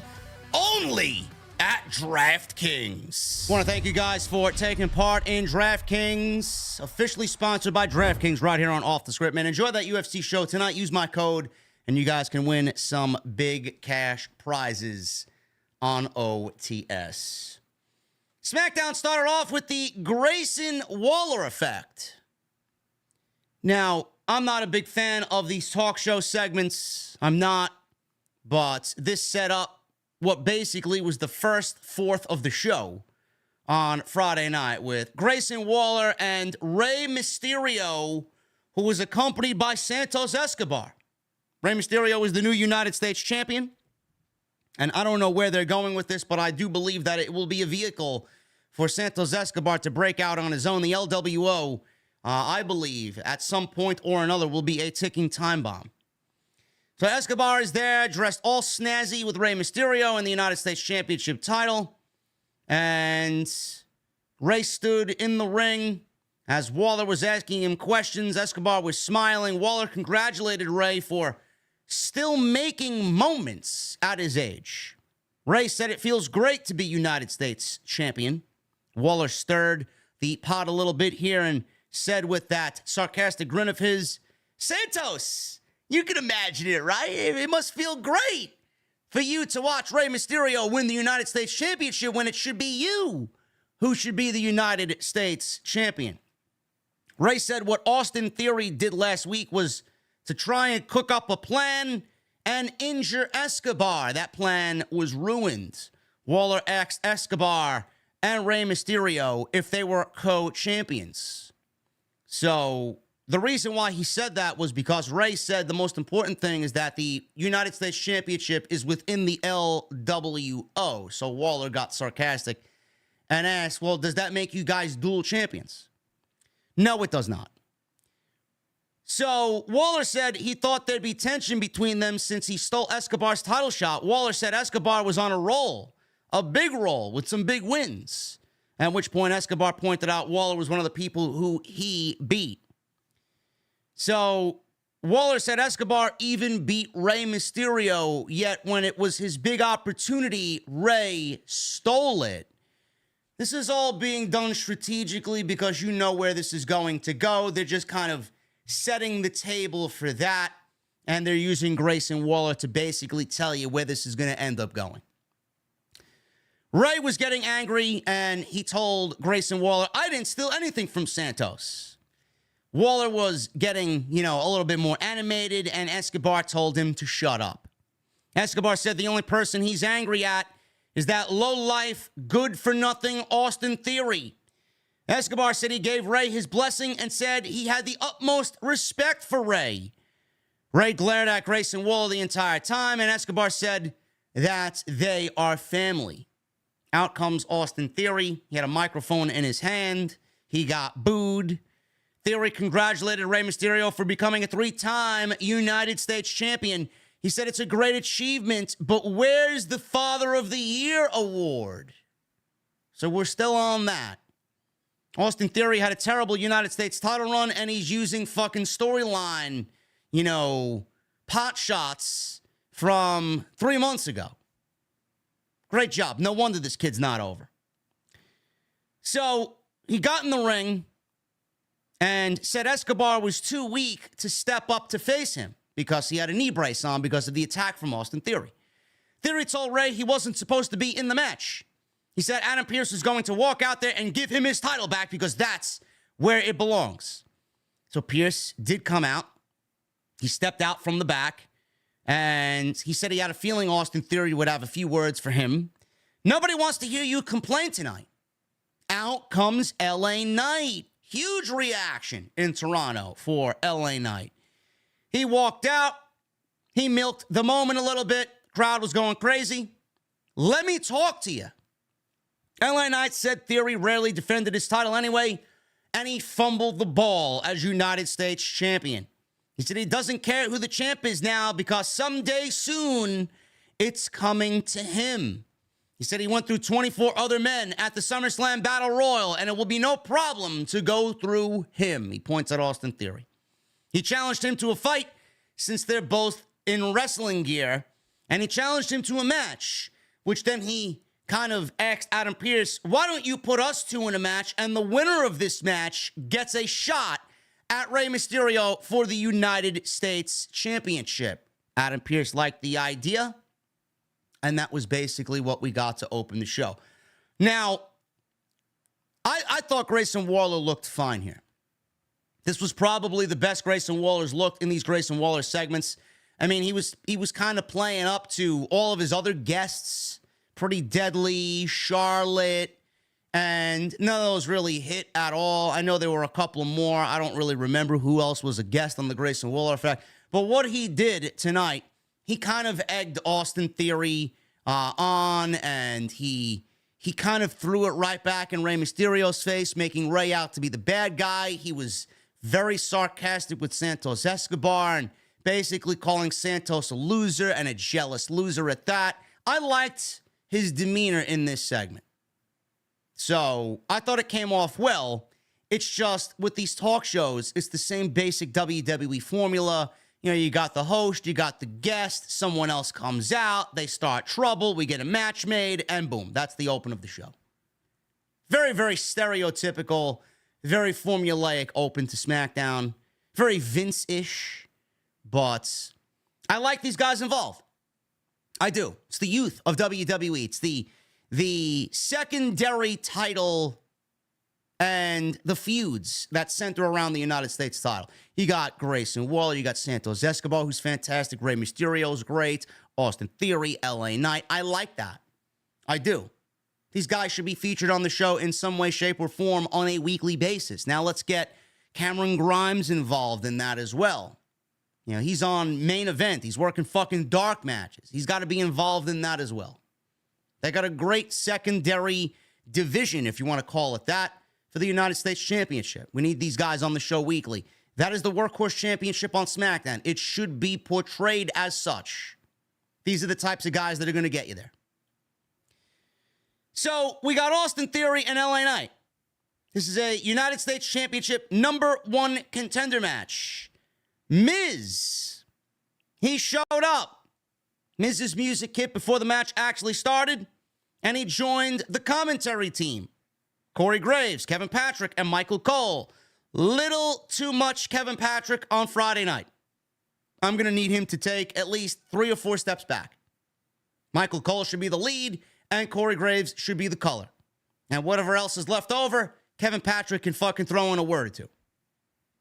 only at DraftKings. I want to thank you guys for taking part in DraftKings, officially sponsored by DraftKings right here on Off the Script. Man, enjoy that UFC show tonight. Use my code, and you guys can win some big cash prizes on OTS. SmackDown started off with the Grayson Waller effect. Now, I'm not a big fan of these talk show segments. I'm not. But this set up what basically was the first fourth of the show on Friday night with Grayson Waller and Rey Mysterio, who was accompanied by Santos Escobar. Rey Mysterio is the new United States champion. And I don't know where they're going with this, but I do believe that it will be a vehicle for Santos Escobar to break out on his own. The LWO, I believe, at some point or another, will be a ticking time bomb. So Escobar is there, dressed all snazzy with Rey Mysterio and the United States Championship title. And Rey stood in the ring as Waller was asking him questions. Escobar was smiling. Waller congratulated Rey for still making moments at his age. Rey said it feels great to be United States champion. Waller stirred the pot a little bit here and said with that sarcastic grin of his, Santos, you can imagine it, right? It must feel great for you to watch Rey Mysterio win the United States Championship when it should be you who should be the United States champion. Rey said what Austin Theory did last week was to try and cook up a plan and injure Escobar. That plan was ruined. Waller asked Escobar and Rey Mysterio if they were co-champions. So the reason why he said that was because Rey said the most important thing is that the United States Championship is within the LWO. So Waller got sarcastic and asked, well, does that make you guys dual champions? No, it does not. So Waller said he thought there'd be tension between them since he stole Escobar's title shot. Waller said Escobar was on a roll, a big roll with some big wins, at which point Escobar pointed out Waller was one of the people who he beat. So Waller said Escobar even beat Rey Mysterio, yet when it was his big opportunity, Rey stole it. This is all being done strategically because you know where this is going to go. They're just kind of setting the table for that, and they're using Grayson Waller to basically tell you where this is going to end up going. Rey was getting angry, and he told Grayson Waller, I didn't steal anything from Santos. Waller was getting, a little bit more animated, and Escobar told him to shut up. Escobar said the only person he's angry at is that low-life, good-for-nothing Austin Theory. Escobar said he gave Rey his blessing and said he had the utmost respect for Rey. Rey glared at Grayson Waller the entire time, and Escobar said that they are family. Out comes Austin Theory. He had a microphone in his hand. He got booed. Theory congratulated Rey Mysterio for becoming a 3-time United States champion. He said it's a great achievement, but where's the Father of the Year award? So we're still on that. Austin Theory had a terrible United States title run, and he's using fucking storyline, pot shots from 3 months ago. Great job. No wonder this kid's not over. So he got in the ring and said Escobar was too weak to step up to face him because he had a knee brace on because of the attack from Austin Theory. Theory told Rey he wasn't supposed to be in the match. He said Adam Pearce was going to walk out there and give him his title back because that's where it belongs. So Pearce did come out. He stepped out from the back, and he said he had a feeling Austin Theory would have a few words for him. Nobody wants to hear you complain tonight. Out comes LA Knight. Huge reaction in Toronto for LA Knight. He walked out. He milked the moment a little bit. Crowd was going crazy. Let me talk to you. LA Knight said Theory rarely defended his title anyway, and he fumbled the ball as United States champion. He said he doesn't care who the champ is now because someday soon it's coming to him. He said he went through 24 other men at the SummerSlam Battle Royal, and it will be no problem to go through him. He points at Austin Theory. He challenged him to a fight since they're both in wrestling gear, and he challenged him to a match, which then he kind of asked Adam Pearce, why don't you put us two in a match, and the winner of this match gets a shot at Rey Mysterio for the United States Championship. Adam Pearce liked the idea, and that was basically what we got to open the show. Now, I thought Grayson Waller looked fine here. This was probably the best Grayson Waller's looked in these Grayson Waller segments. I mean, he was kind of playing up to all of his other guests, Pretty Deadly, Charlotte, and none of those really hit at all. I know there were a couple more. I don't really remember who else was a guest on the Grayson Waller Effect. But what he did tonight, he kind of egged Austin Theory on, and he kind of threw it right back in Rey Mysterio's face, making Rey out to be the bad guy. He was very sarcastic with Santos Escobar and basically calling Santos a loser and a jealous loser at that. I liked his demeanor in this segment. So I thought it came off well. It's just with these talk shows, it's the same basic WWE formula. You know, you got the host, you got the guest, someone else comes out, they start trouble, we get a match made, and boom, that's the open of the show. Very, very stereotypical, very formulaic open to SmackDown. Very Vince-ish, but I like these guys involved. I do. It's the youth of WWE. It's the secondary title and the feuds that center around the United States title. You got Grayson Waller, you got Santos Escobar, who's fantastic. Rey Mysterio's great. Austin Theory, LA Knight. I like that. I do. These guys should be featured on the show in some way, shape, or form on a weekly basis. Now let's get Cameron Grimes involved in that as well. You know, he's on main event. He's working fucking dark matches. He's got to be involved in that as well. They got a great secondary division, if you want to call it that, for the United States Championship. We need these guys on the show weekly. That is the Workhorse Championship on SmackDown. It should be portrayed as such. These are the types of guys that are going to get you there. So we got Austin Theory and LA Knight. This is a United States Championship #1 contender match. Miz, he showed up. Miz's music hit before the match actually started, and he joined the commentary team. Corey Graves, Kevin Patrick, and Michael Cole. Little too much Kevin Patrick on Friday night. I'm going to need him to take at least 3 or 4 steps back. Michael Cole should be the lead, and Corey Graves should be the color. And whatever else is left over, Kevin Patrick can fucking throw in a word or two.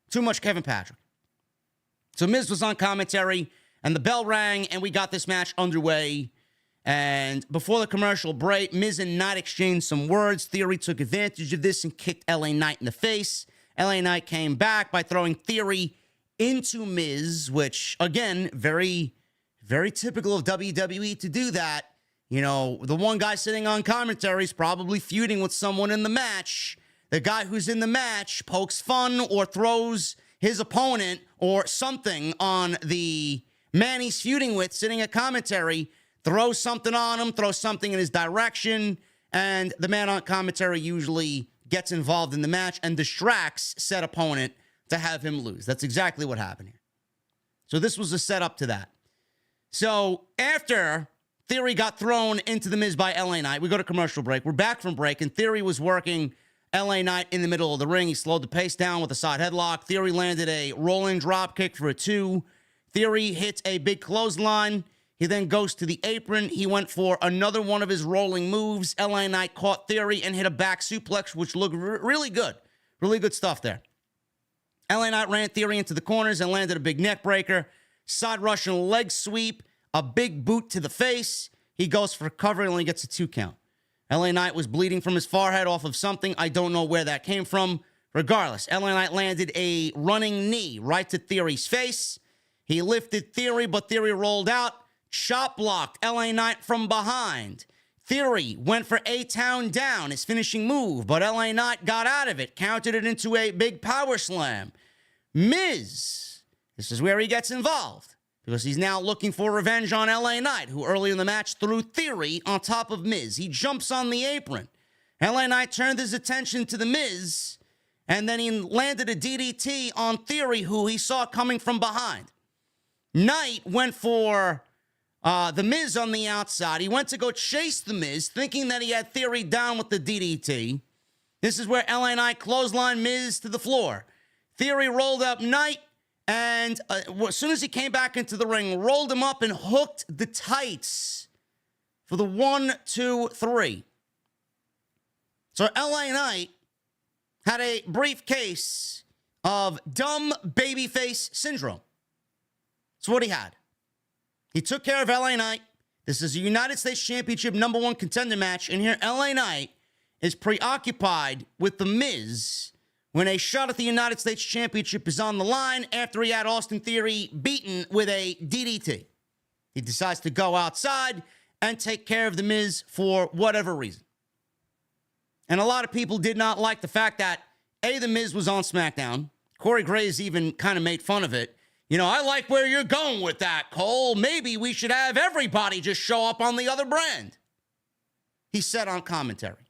Too much Kevin Patrick. So Miz was on commentary, and the bell rang, and we got this match underway. And before the commercial break, Miz and Knight exchanged some words. Theory took advantage of this and kicked LA Knight in the face. LA Knight came back by throwing Theory into Miz, which, again, very, very typical of WWE to do that. You know, the one guy sitting on commentary is probably feuding with someone in the match. The guy who's in the match pokes fun or throws his opponent or something on the man he's feuding with sitting at commentary, throws something on him, throws something in his direction, and the man on commentary usually gets involved in the match and distracts said opponent to have him lose. That's exactly what happened here. So this was a setup to that. So after Theory got thrown into the Miz by LA Knight, we go to commercial break. We're back from break, and Theory was working LA Knight in the middle of the ring. He slowed the pace down with a side headlock. Theory landed a rolling drop kick for a 2. Theory hit a big clothesline. He then goes to the apron. He went for another one of his rolling moves. LA Knight caught Theory and hit a back suplex, which looked really good. Really good stuff there. LA Knight ran Theory into the corners and landed a big neck breaker. Side Russian leg sweep. A big boot to the face. He goes for cover and only gets a 2 count. LA Knight was bleeding from his forehead off of something. I don't know where that came from. Regardless, LA Knight landed a running knee right to Theory's face. He lifted Theory, but Theory rolled out. Chop blocked LA Knight from behind. Theory went for A-Town down, his finishing move, but LA Knight got out of it, countered it into a big power slam. Miz, this is where he gets involved. because he's now looking for revenge on LA Knight, who earlier in the match threw Theory on top of Miz. He jumps on the apron. LA Knight turned his attention to the Miz, and then he landed a DDT on Theory, who he saw coming from behind. Knight went for the Miz on the outside. He went to go chase the Miz, thinking that he had Theory down with the DDT. This is where LA Knight clotheslined Miz to the floor. Theory rolled up Knight, and as soon as he came back into the ring, rolled him up and hooked the tights for the 1, 2, 3. So LA Knight had a brief case of dumb babyface syndrome. That's what he had. He took care of LA Knight. This is a United States Championship #1 contender match, and here LA Knight is preoccupied with The Miz when a shot at the United States Championship is on the line after he had Austin Theory beaten with a DDT. He decides to go outside and take care of The Miz for whatever reason. And a lot of people did not like the fact that, A, The Miz was on SmackDown. Corey Graves even kind of made fun of it. You know, I like where you're going with that, Cole. Maybe we should have everybody just show up on the other brand. He said on commentary.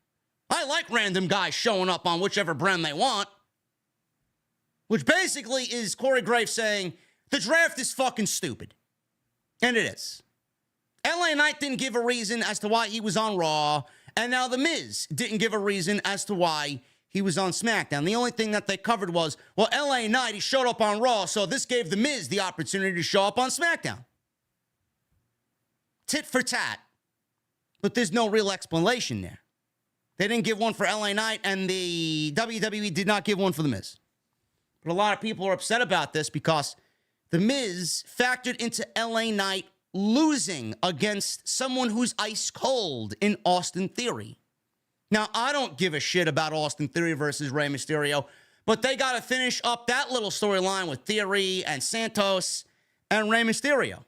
I like random guys showing up on whichever brand they want. Which basically is Corey Graves saying, the draft is fucking stupid. And it is. LA Knight didn't give a reason as to why he was on Raw. And now The Miz didn't give a reason as to why he was on SmackDown. The only thing that they covered was, well, LA Knight, he showed up on Raw, so this gave The Miz the opportunity to show up on SmackDown. Tit for tat. But there's no real explanation there. They didn't give one for LA Knight, and the WWE did not give one for The Miz. But a lot of people are upset about this because The Miz factored into LA Knight losing against someone who's ice cold in Austin Theory. Now, I don't give a shit about Austin Theory versus Rey Mysterio, but they got to finish up that little storyline with Theory and Santos and Rey Mysterio.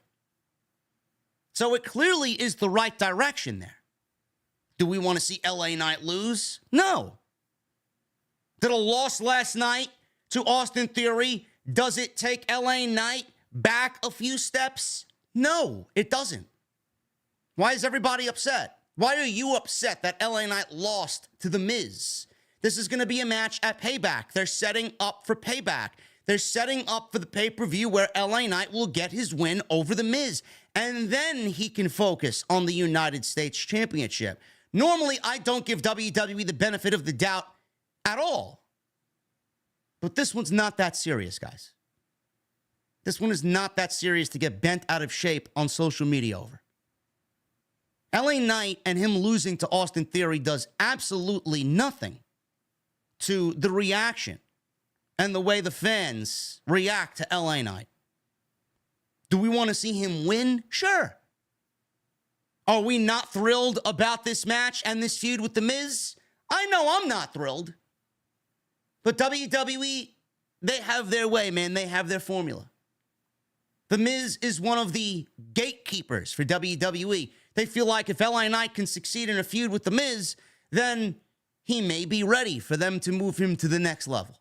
So it clearly is the right direction there. Do we want to see LA Knight lose? No. Did a loss last night to Austin Theory, does it take LA Knight back a few steps? No, it doesn't. Why is everybody upset? Why are you upset that LA Knight lost to The Miz? This is going to be a match at Payback. They're setting up for Payback. They're setting up for the pay-per-view where LA Knight will get his win over The Miz. And then he can focus on the United States Championship. Normally, I don't give WWE the benefit of the doubt at all. But this one's not that serious, guys. This one is not that serious to get bent out of shape on social media over. LA Knight and him losing to Austin Theory does absolutely nothing to the reaction and the way the fans react to LA Knight. Do we want to see him win? Sure. Are we not thrilled about this match and this feud with The Miz? I know I'm not thrilled. But WWE, they have their way, man. They have their formula. The Miz is one of the gatekeepers for WWE. They feel like if LA Knight can succeed in a feud with The Miz, then he may be ready for them to move him to the next level.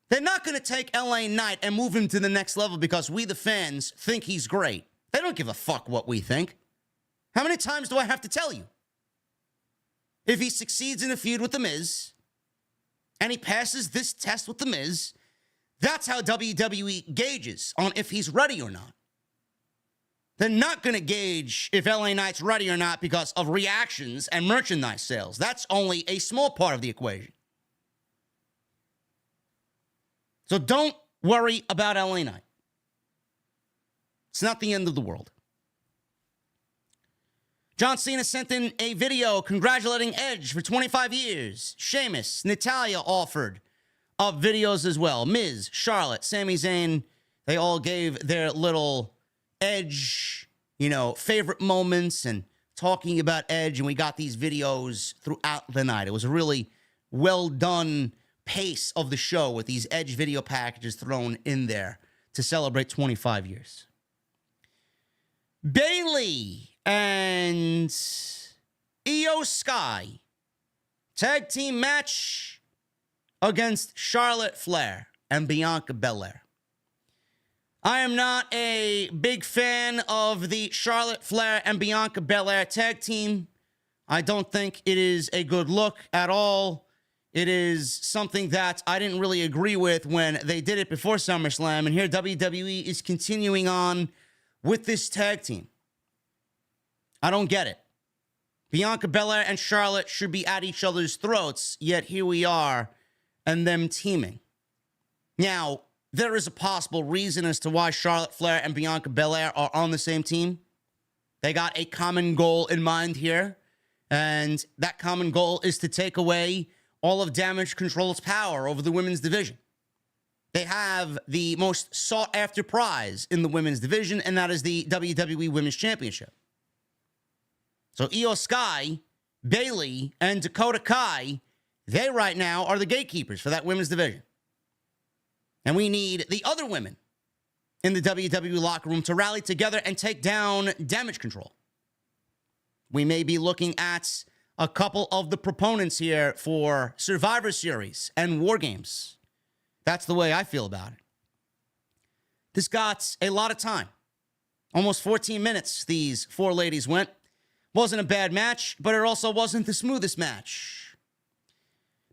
They're not going to take LA Knight and move him to the next level because we, the fans, think he's great. They don't give a fuck what we think. How many times do I have to tell you? If he succeeds in a feud with The Miz, and he passes this test with The Miz, that's how WWE gauges on if he's ready or not. They're not going to gauge if LA Knight's ready or not because of reactions and merchandise sales. That's only a small part of the equation. So don't worry about LA Knight. It's not the end of the world. John Cena sent in a video congratulating Edge for 25 years. Sheamus, Natalya offered up videos as well. Miz, Charlotte, Sami Zayn, they all gave their little Edge, favorite moments and talking about Edge, and we got these videos throughout the night. It was a really well done pace of the show with these Edge video packages thrown in there to celebrate 25 years. Bayley and Io Sky tag team match against Charlotte Flair and Bianca Belair. I am not a big fan of the Charlotte Flair and Bianca Belair tag team. I don't think it is a good look at all. It is something that I didn't really agree with when they did it before SummerSlam. And here WWE is continuing on with this tag team. I don't get it. Bianca Belair and Charlotte should be at each other's throats, yet here we are and them teaming. Now, there is a possible reason as to why Charlotte Flair and Bianca Belair are on the same team. They got a common goal in mind here, and that common goal is to take away all of Damage CTRL's power over the women's division. They have the most sought-after prize in the women's division, and that is the WWE Women's Championship. So Io Sky, Bayley, and Dakota Kai, they right now are the gatekeepers for that women's division. And we need the other women in the WWE locker room to rally together and take down Damage CTRL. We may be looking at a couple of the proponents here for Survivor Series and War Games. That's the way I feel about it. This got a lot of time. Almost 14 minutes these four ladies went. Wasn't a bad match, but it also wasn't the smoothest match.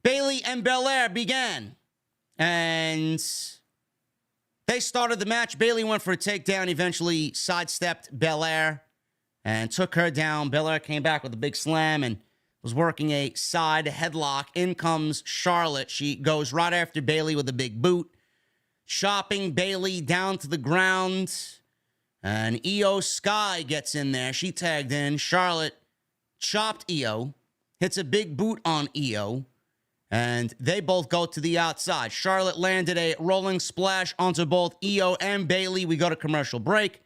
Bayley and Belair began, and they started the match. Bayley went for a takedown, eventually sidestepped Belair and took her down. Belair came back with a big slam and was working a side headlock. In comes Charlotte. She goes right after Bayley with a big boot, chopping Bayley down to the ground. And Io Sky gets in there. She tagged in. Charlotte chopped Io, hits a big boot on Io, and they both go to the outside. Charlotte landed a rolling splash onto both Io and Bayley. We go to commercial break,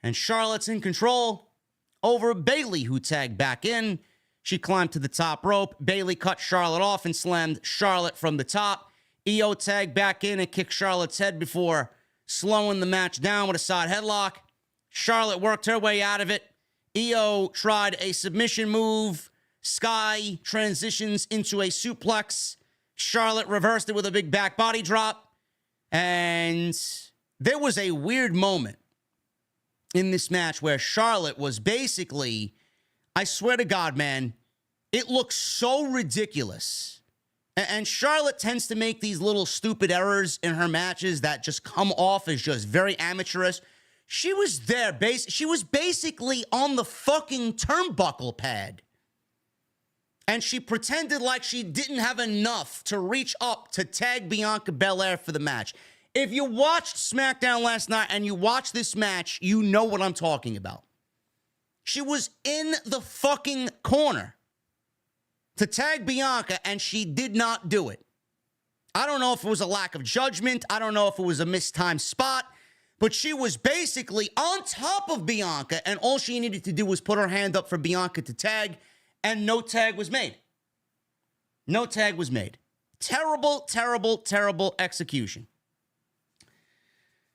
and Charlotte's in control over Bayley, who tagged back in. She climbed to the top rope. Bayley cut Charlotte off and slammed Charlotte from the top. Io tagged back in and kicked Charlotte's head before slowing the match down with a side headlock. Charlotte worked her way out of it. Io tried a submission move. Sky transitions into a suplex. Charlotte reversed it with a big back body drop. And there was a weird moment in this match where Charlotte was basically, I swear to God, man, it looks so ridiculous. And Charlotte tends to make these little stupid errors in her matches that just come off as just very amateurish. She was there. She was basically on the fucking turnbuckle pad. And she pretended like she didn't have enough to reach up to tag Bianca Belair for the match. If you watched SmackDown last night and you watched this match, you know what I'm talking about. She was in the fucking corner to tag Bianca, and she did not do it. I don't know if it was a lack of judgment. I don't know if it was a mistimed spot. But she was basically on top of Bianca, and all she needed to do was put her hand up for Bianca to tag, and no tag was made. No tag was made. Terrible, terrible, terrible execution.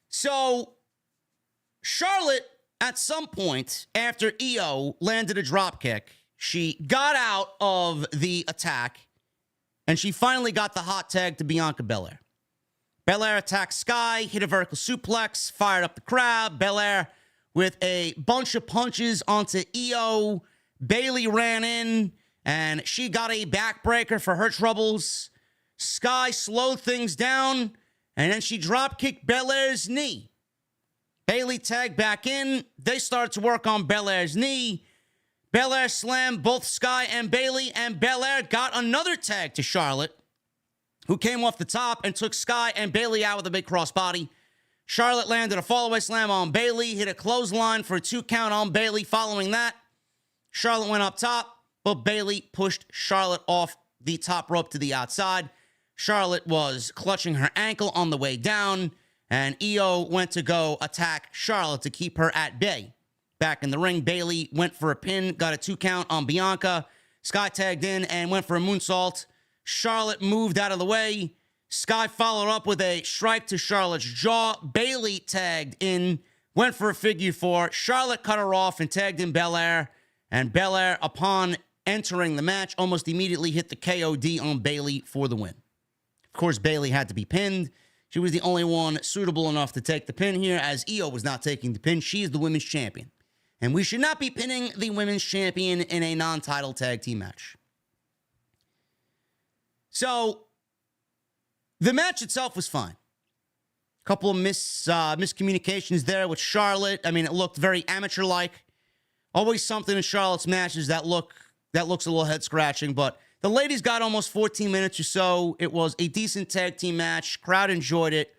So, Charlotte, at some point, after Io landed a dropkick, she got out of the attack, and she finally got the hot tag to Bianca Belair. Belair attacked Sky, hit a vertical suplex, fired up the crowd. Belair with a bunch of punches onto Io. Bayley ran in, and she got a backbreaker for her troubles. Sky slowed things down, and then she drop-kicked Belair's knee. Bayley tagged back in. They started to work on Belair's knee. Belair slammed both Sky and Bayley, and Belair got another tag to Charlotte, who came off the top and took Sky and Bayley out with a big crossbody. Charlotte landed a fallaway slam on Bayley, hit a clothesline for a 2 count on Bayley. Following that, Charlotte went up top, but Bayley pushed Charlotte off the top rope to the outside. Charlotte was clutching her ankle on the way down, and Io went to go attack Charlotte to keep her at bay. Back in the ring, Bayley went for a pin, got a 2 count on Bianca. Sky tagged in and went for a moonsault. Charlotte moved out of the way. Sky followed up with a strike to Charlotte's jaw. Bayley tagged in, went for a figure 4. Charlotte cut her off and tagged in Belair. And Belair, upon entering the match, almost immediately hit the KOD on Bayley for the win. Of course, Bayley had to be pinned. She was the only one suitable enough to take the pin here, as Io was not taking the pin. She is the women's champion. And we should not be pinning the women's champion in a non-title tag team match. So, the match itself was fine. A couple of miscommunications there with Charlotte. I mean, it looked very amateur-like. Always something in Charlotte's matches that looks a little head-scratching, but the ladies got almost 14 minutes or so. It was a decent tag team match. Crowd enjoyed it.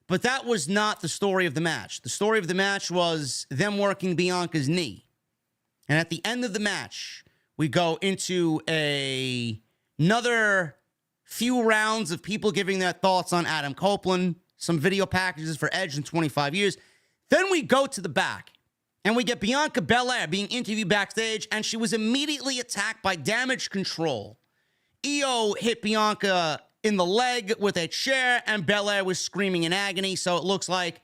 But that was not the story of the match. The story of the match was them working Bianca's knee. And at the end of the match, we go into another few rounds of people giving their thoughts on Adam Copeland, some video packages for Edge in 25 years. Then we go to the back, and we get Bianca Belair being interviewed backstage, and she was immediately attacked by Damage CTRL. Io hit Bianca in the leg with a chair, and Belair was screaming in agony, so it looks like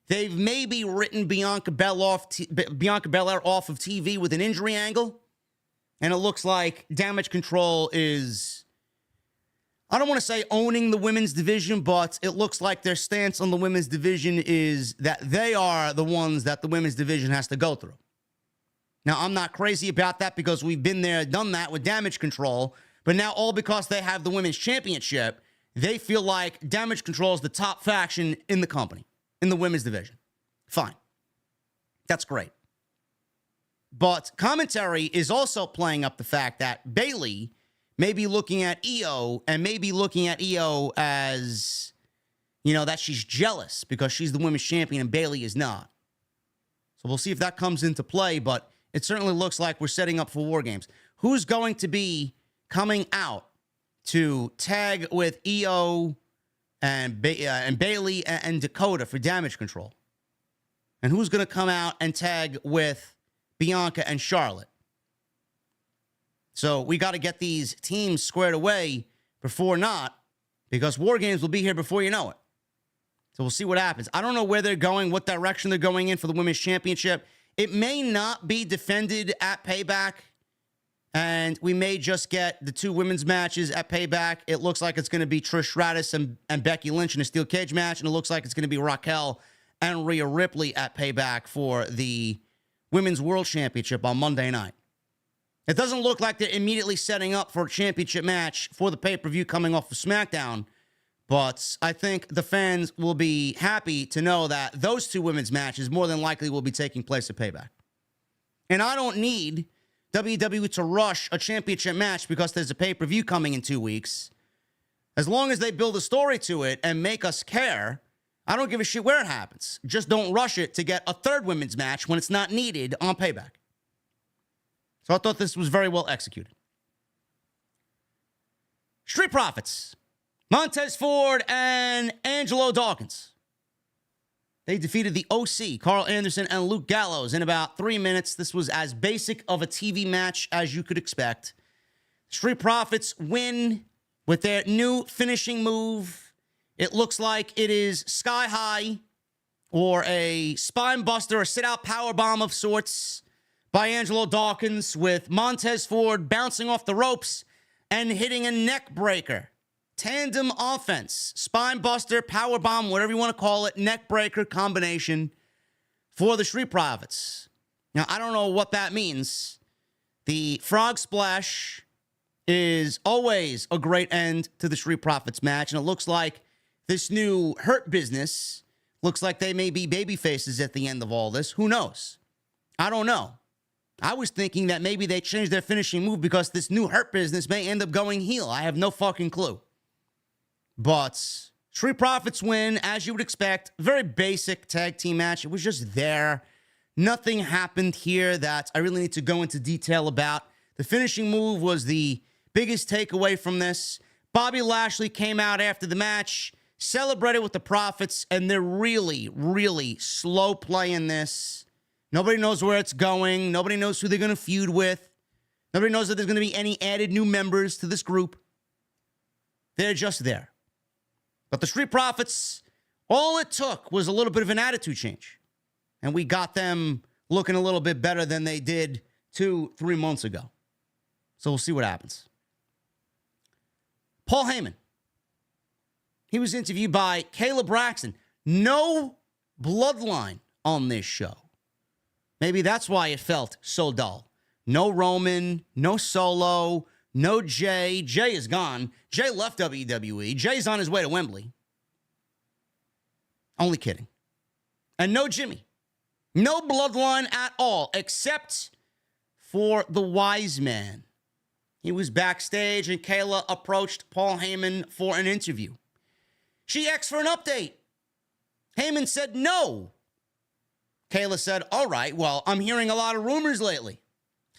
they've maybe written Bianca Belair off of TV with an injury angle, and it looks like Damage CTRL is, I don't want to say owning the women's division, but it looks like their stance on the women's division is that they are the ones that the women's division has to go through. Now, I'm not crazy about that because we've been there, done that with Damage CTRL, but now all because they have the women's championship, they feel like Damage CTRL is the top faction in the company, in the women's division. Fine. That's great. But commentary is also playing up the fact that Bayley may be looking at Io and maybe looking at Io as, that she's jealous because she's the women's champion and Bayley is not. So we'll see if that comes into play, but it certainly looks like we're setting up for War Games. Who's going to be coming out to tag with Io and Bayley and Dakota for Damage CTRL? And who's going to come out and tag with Bianca and Charlotte? So we got to get these teams squared away before not, because War Games will be here before you know it. So we'll see what happens. I don't know where they're going, what direction they're going in for the Women's Championship. It may not be defended at Payback, and we may just get the two women's matches at Payback. It looks like it's going to be Trish Stratus and Becky Lynch in a steel cage match, and it looks like it's going to be Raquel and Rhea Ripley at Payback for the Women's World Championship on Monday night. It doesn't look like they're immediately setting up for a championship match for the pay-per-view coming off of SmackDown, but I think the fans will be happy to know that those two women's matches more than likely will be taking place at Payback. And I don't need WWE to rush a championship match because there's a pay-per-view coming in 2 weeks. As long as they build a story to it and make us care, I don't give a shit where it happens. Just don't rush it to get a third women's match when it's not needed on Payback. So I thought this was very well executed. Street Profits, Montez Ford and Angelo Dawkins. They defeated the OC, Carl Anderson and Luke Gallows, in about 3 minutes. This was as basic of a TV match as you could expect. Street Profits win with their new finishing move. It looks like it is Sky High or a spine buster, a sit-out powerbomb of sorts by Angelo Dawkins, with Montez Ford bouncing off the ropes and hitting a neck breaker. Tandem offense, spine buster, power bomb, whatever you want to call it, neck breaker combination for the Street Profits. Now, I don't know what that means. The frog splash is always a great end to the Street Profits match, and it looks like this new Hurt Business looks like they may be baby faces at the end of all this. Who knows? I don't know. I was thinking that maybe they changed their finishing move because this new Hurt Business may end up going heel. I have no fucking clue. But Street Profits win, as you would expect. Very basic tag team match. It was just there. Nothing happened here that I really need to go into detail about. The finishing move was the biggest takeaway from this. Bobby Lashley came out after the match, celebrated with the Profits, and they're really, really slow playing this. Nobody knows where it's going. Nobody knows who they're going to feud with. Nobody knows that there's going to be any added new members to this group. They're just there. But the Street Profits, all it took was a little bit of an attitude change. And we got them looking a little bit better than they did 2-3 months ago. So we'll see what happens. Paul Heyman. he was interviewed by Kayla Braxton. No Bloodline on this show. Maybe that's why it felt so dull. No Roman, no Solo, no Jay. Jay is gone. Jay left WWE. Jay's on his way to Wembley. Only kidding. And no Jimmy. No Bloodline at all, except for the wise man. He was backstage, and Kayla approached Paul Heyman for an interview. She asked for an update. Heyman said no. Kayla said, all right, well, I'm hearing a lot of rumors lately.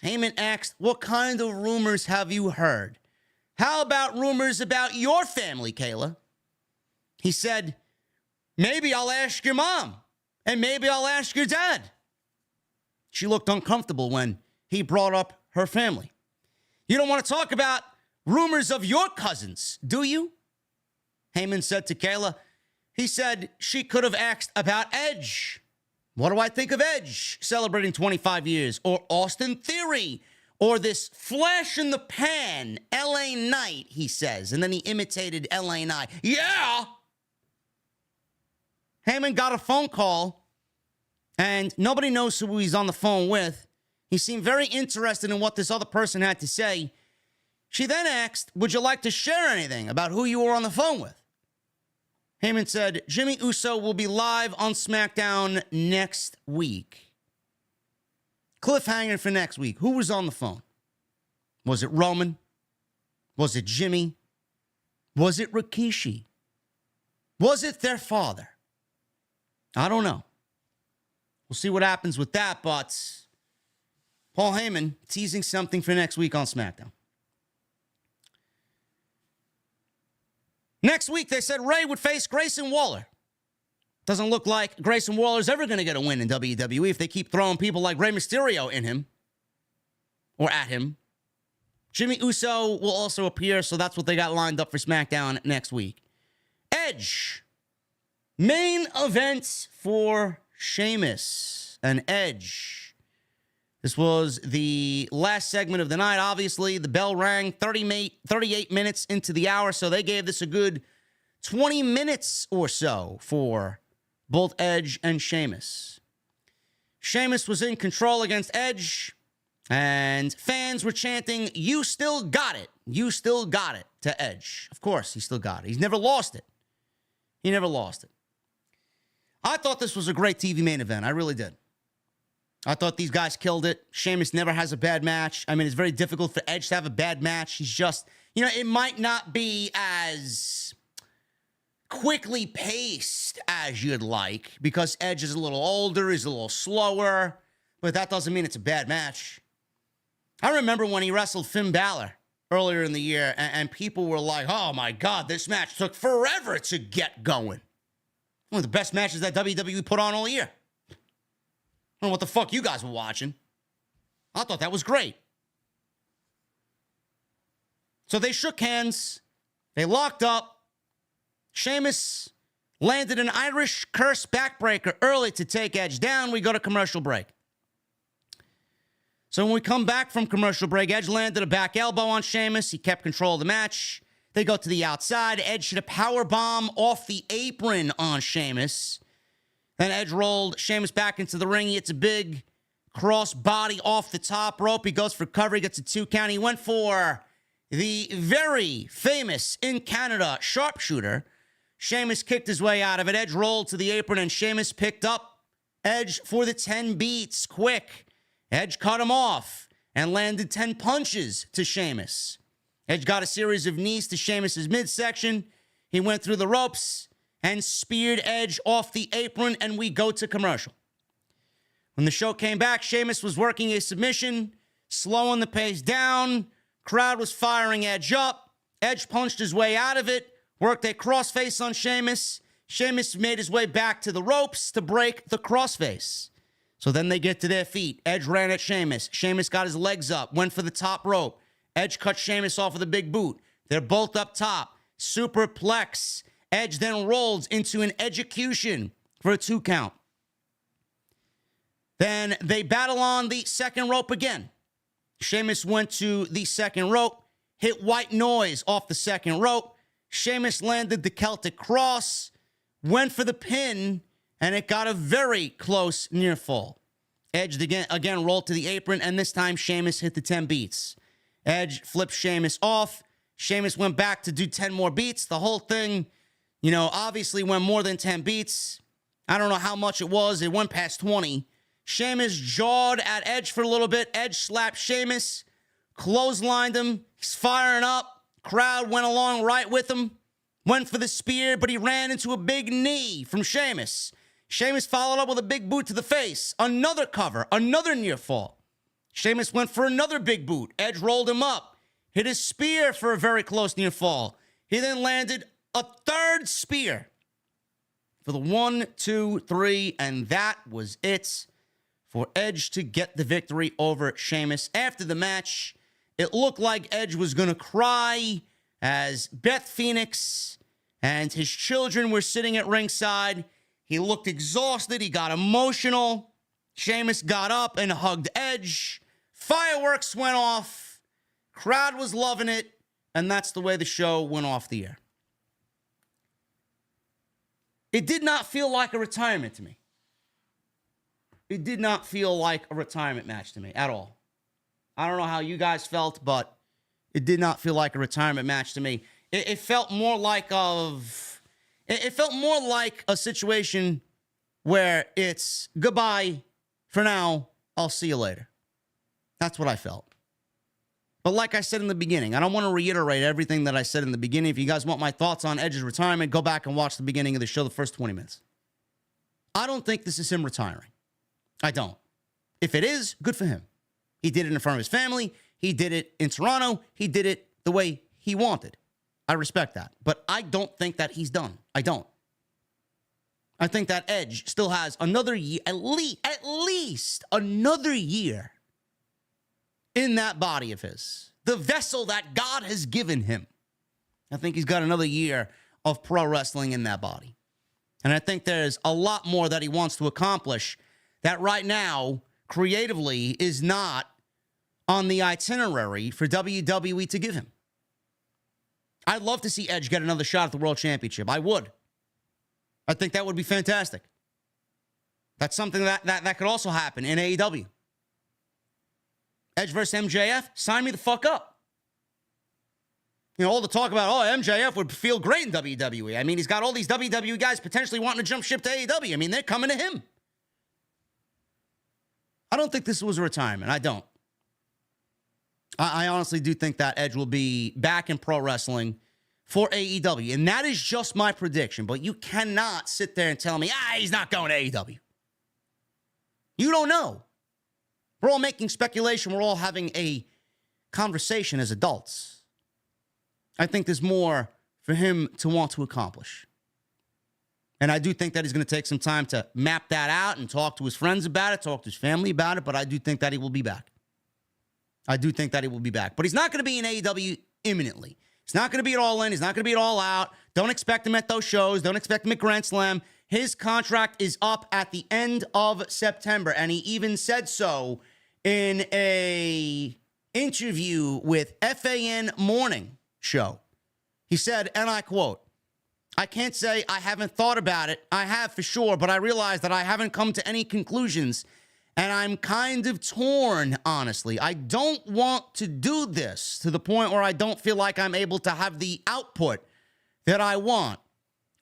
Heyman asked, what kind of rumors have you heard? How about rumors about your family, Kayla? He said, maybe I'll ask your mom, and maybe I'll ask your dad. She looked uncomfortable when he brought up her family. You don't want to talk about rumors of your cousins, do you? Heyman said to Kayla, he said she could have asked about Edge. What do I think of Edge celebrating 25 years? Or Austin Theory? Or this flash in the pan LA Knight, he says. And then he imitated LA Knight. Yeah! Heyman got a phone call, and nobody knows who he's on the phone with. He seemed very interested in what this other person had to say. She then asked, would you like to share anything about who you were on the phone with? Heyman said, Jimmy Uso will be live on SmackDown next week. Cliffhanger for next week. Who was on the phone? Was it Roman? Was it Jimmy? Was it Rikishi? Was it their father? I don't know. We'll see what happens with that, but Paul Heyman teasing something for next week on SmackDown. Next week, they said Ray would face Grayson Waller. Doesn't look like Grayson Waller's ever going to get a win in WWE if they keep throwing people like Rey Mysterio in him or at him. Jimmy Uso will also appear, so that's what they got lined up for SmackDown next week. Edge. Main event for Sheamus and Edge. This was the last segment of the night. Obviously, the bell rang 38 minutes into the hour, so they gave this a good 20 minutes or so for both Edge and Sheamus. Sheamus was in control against Edge, and fans were chanting, you still got it. You still got it to Edge. Of course, he still got it. He's never lost it. He never lost it. I thought this was a great TV main event. I really did. I thought these guys killed it. Sheamus never has a bad match. I mean, it's very difficult for Edge to have a bad match. He's just, it might not be as quickly paced as you'd like because Edge is a little older, he's a little slower, but that doesn't mean it's a bad match. I remember when he wrestled Finn Balor earlier in the year, and people were like, oh my God, this match took forever to get going. One of the best matches that WWE put on all year. I don't know what the fuck you guys were watching. I thought that was great. So they shook hands. They locked up. Sheamus landed an Irish curse backbreaker early to take Edge down. We go to commercial break. So when we come back from commercial break, Edge landed a back elbow on Sheamus. He kept control of the match. They go to the outside. Edge hit a powerbomb off the apron on Sheamus. Then Edge rolled Sheamus back into the ring. He hits a big cross body off the top rope. He goes for cover. He gets a 2 count. He went for the very famous in Canada sharpshooter. Sheamus kicked his way out of it. Edge rolled to the apron, and Sheamus picked up Edge for the 10 beats quick. Edge cut him off and landed 10 punches to Sheamus. Edge got a series of knees to Sheamus's midsection. He went through the ropes and speared Edge off the apron, and we go to commercial. When the show came back, Sheamus was working a submission, slowing the pace down. Crowd was firing Edge up. Edge punched his way out of it, worked a crossface on Sheamus. Sheamus made his way back to the ropes to break the crossface. So then they get to their feet. Edge ran at Sheamus. Sheamus got his legs up, went for the top rope. Edge cut Sheamus off with a big boot. They're both up top. Superplex. Edge then rolls into an execution for a 2 count. Then they battle on the second rope again. Sheamus went to the second rope, hit white noise off the second rope. Sheamus landed the Celtic Cross, went for the pin, and it got a very close near fall. Edge again rolled to the apron, and this time Sheamus hit the 10 beats. Edge flipped Sheamus off. Sheamus went back to do 10 more beats. The whole thing, obviously went more than 10 beats. I don't know how much it was. It went past 20. Sheamus jawed at Edge for a little bit. Edge slapped Sheamus, clotheslined him. He's firing up. Crowd went along right with him. Went for the spear, but he ran into a big knee from Sheamus. Sheamus followed up with a big boot to the face. Another cover. Another near fall. Sheamus went for another big boot. Edge rolled him up. Hit his spear for a very close near fall. He then landed a third spear for the 1, 2, 3, and that was it for Edge to get the victory over Sheamus. After the match, it looked like Edge was going to cry as Beth Phoenix and his children were sitting at ringside. He looked exhausted. He got emotional. Sheamus got up and hugged Edge. Fireworks went off. Crowd was loving it. And that's the way the show went off the air. It did not feel like a retirement to me. It did not feel like a retirement match to me at all. I don't know how you guys felt, but it did not feel like a retirement match to me. It felt more like It felt more like a situation where it's goodbye for now. I'll see you later. That's what I felt. But like I said in the beginning, I don't want to reiterate everything that I said in the beginning. If you guys want my thoughts on Edge's retirement, go back and watch the beginning of the show, the first 20 minutes. I don't think this is him retiring. I don't. If it is, good for him. He did it in front of his family. He did it in Toronto. He did it the way he wanted. I respect that. But I don't think that he's done. I don't. I think that Edge still has another year, at least another year in that body of his. The vessel that God has given him. I think he's got another year of pro wrestling in that body. And I think there's a lot more that he wants to accomplish that right now, creatively, is not on the itinerary for WWE to give him. I'd love to see Edge get another shot at the World Championship. I would. I think that would be fantastic. That's something that could also happen in AEW. Edge versus MJF, sign me the fuck up. All the talk about, MJF would feel great in WWE. I mean, he's got all these WWE guys potentially wanting to jump ship to AEW. I mean, they're coming to him. I don't think this was a retirement. I don't. I honestly do think that Edge will be back in pro wrestling for AEW. And that is just my prediction. But you cannot sit there and tell me, he's not going to AEW. You don't know. We're all making speculation. We're all having a conversation as adults. I think there's more for him to want to accomplish. And I do think that he's going to take some time to map that out and talk to his friends about it, talk to his family about it. But I do think that he will be back. I do think that he will be back. But he's not going to be in AEW imminently. He's not going to be at All In. He's not going to be at All Out. Don't expect him at those shows. Don't expect him at Grand Slam. His contract is up at the end of September. And he even said so in a interview with FAN Morning Show. He said, and I quote, "I can't say I haven't thought about it. I have for sure, but I realize that I haven't come to any conclusions. And I'm kind of torn, honestly. I don't want to do this to the point where I don't feel like I'm able to have the output that I want.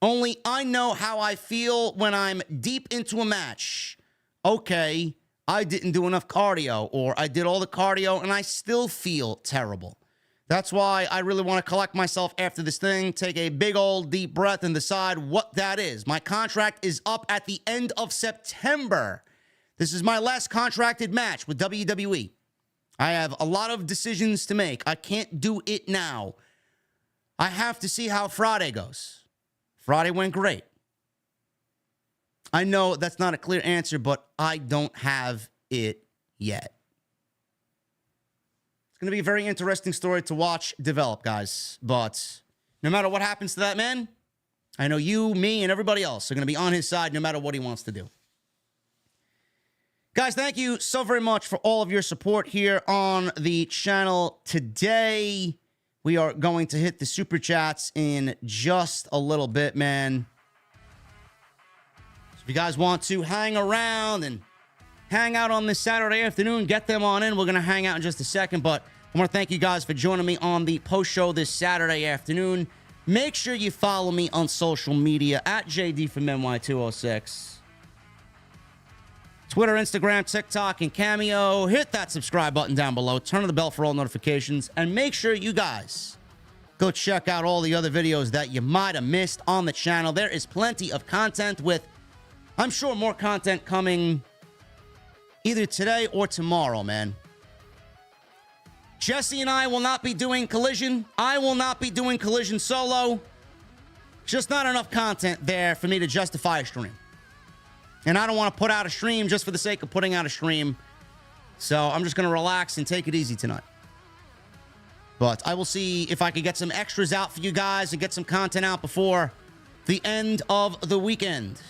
Only I know how I feel when I'm deep into a match. Okay, I didn't do enough cardio, or I did all the cardio and I still feel terrible. That's why I really want to collect myself after this thing, take a big old deep breath and decide what that is. My contract is up at the end of September. This is my last contracted match with WWE. I have a lot of decisions to make. I can't do it now. I have to see how Friday goes. Friday went great. I know that's not a clear answer, but I don't have it yet." It's going to be a very interesting story to watch develop, guys. But no matter what happens to that man, I know you, me, and everybody else are going to be on his side no matter what he wants to do. Guys, thank you so very much for all of your support here on the channel today. We are going to hit the super chats in just a little bit, man. So if you guys want to hang around and hang out on this Saturday afternoon, get them on in. We're going to hang out in just a second, but I want to thank you guys for joining me on the post show this Saturday afternoon. Make sure you follow me on social media at JDfromNY206. Twitter, Instagram, TikTok, and Cameo. Hit that subscribe button down below. Turn on the bell for all notifications. And make sure you guys go check out all the other videos that you might have missed on the channel. There is plenty of content with, I'm sure, more content coming either today or tomorrow, man. Jesse and I will not be doing Collision. I will not be doing Collision solo. Just not enough content there for me to justify a stream. And I don't want to put out a stream just for the sake of putting out a stream. So I'm just going to relax and take it easy tonight. But I will see if I can get some extras out for you guys and get some content out before the end of the weekend.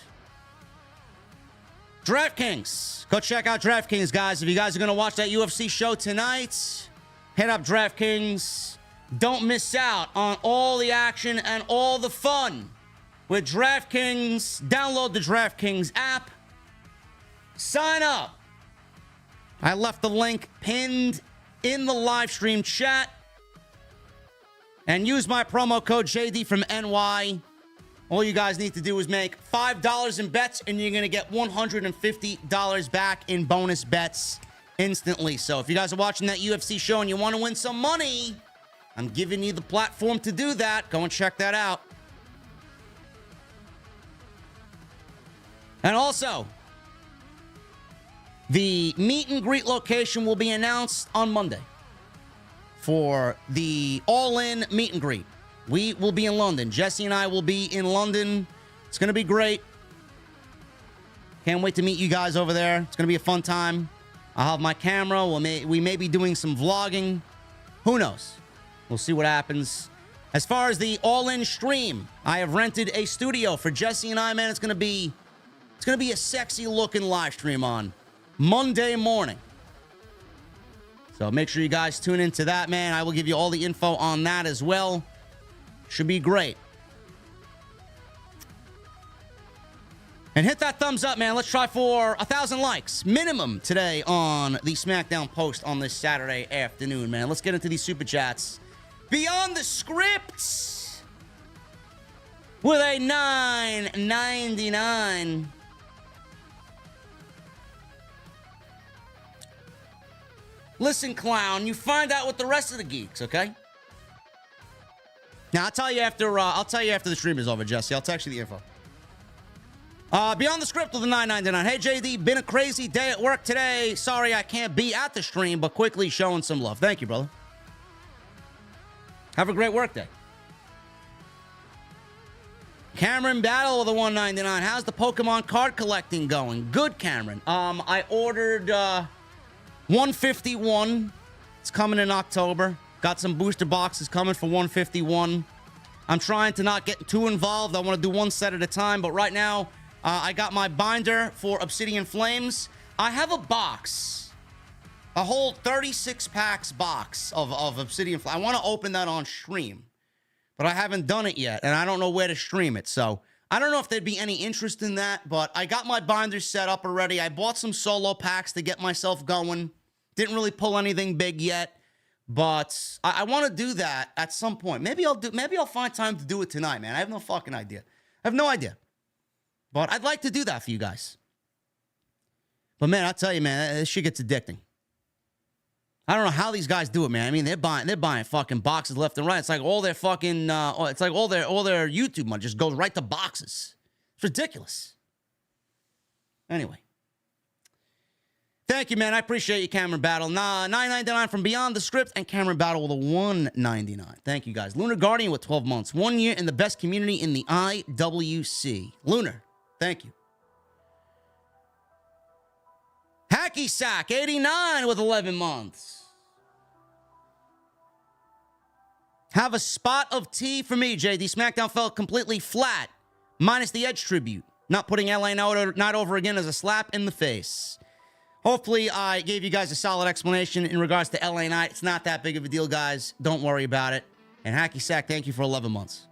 DraftKings. Go check out DraftKings, guys. If you guys are going to watch that UFC show tonight, hit up DraftKings. Don't miss out on all the action and all the fun with DraftKings. Download the DraftKings app. Sign up. I left the link pinned in the live stream chat. And use my promo code JDfromNY. All you guys need to do is make $5 in bets, and you're going to get $150 back in bonus bets instantly. So if you guys are watching that UFC show and you want to win some money, I'm giving you the platform to do that. Go and check that out. And also, the meet and greet location will be announced on Monday for the all-in meet and greet. We will be in London. Jesse and I will be in London. It's going to be great. Can't wait to meet you guys over there. It's going to be a fun time. I'll have my camera. We may be doing some vlogging. Who knows? We'll see what happens. As far as the all-in stream, I have rented a studio for Jesse and I, man. It's going to be a sexy-looking live stream on Monday morning. So make sure you guys tune into that, man. I will give you all the info on that as well. Should be great. And hit that thumbs up, man. Let's try for 1,000 likes minimum today on the SmackDown post on this Saturday afternoon, man. Let's get into these super chats. Beyond the Scripts with a $9.99. Listen, clown, you find out with the rest of the geeks, okay? Now, I'll tell you after the stream is over, Jesse. I'll text you the info. Beyond the Script with a $9.99. Hey, JD, been a crazy day at work today. Sorry I can't be at the stream, but quickly showing some love. Thank you, brother. Have a great work day. Cameron Battle with a $1.99. How's the Pokemon card collecting going? Good, Cameron. I ordered 151. It's coming in October. Got some booster boxes coming for 151. I'm trying to not get too involved. I want to do one set at a time. But right now, I got my binder for Obsidian Flames. I have a box. A whole 36 packs box of Obsidian Flames. I want to open that on stream. But I haven't done it yet. And I don't know where to stream it. So I don't know if there'd be any interest in that. But I got my binders set up already. I bought some solo packs to get myself going. Didn't really pull anything big yet. But I want to do that at some point. Maybe I'll find time to do it tonight, man. I have no fucking idea. I have no idea. But I'd like to do that for you guys. But man, I'll tell you, man, this shit gets addicting. I don't know how these guys do it, man. I mean, they're buying fucking boxes left and right. It's like all their fucking it's like all their YouTube money just goes right to boxes. It's ridiculous. Anyway. Thank you, man. I appreciate you, Cameron Battle. $9.99 from Beyond the Script, and Cameron Battle with a $1.99. Thank you, guys. Lunar Guardian with 12 months. 1 year in the best community in the IWC. Lunar, thank you. Hacky Sack, 89 with 11 months. Have a spot of tea for me, JD. SmackDown felt completely flat, minus the Edge tribute. Not putting LA Knight over again as a slap in the face. Hopefully, I gave you guys a solid explanation in regards to LA Knight. It's not that big of a deal, guys. Don't worry about it. And Hacky Sack, thank you for 11 months.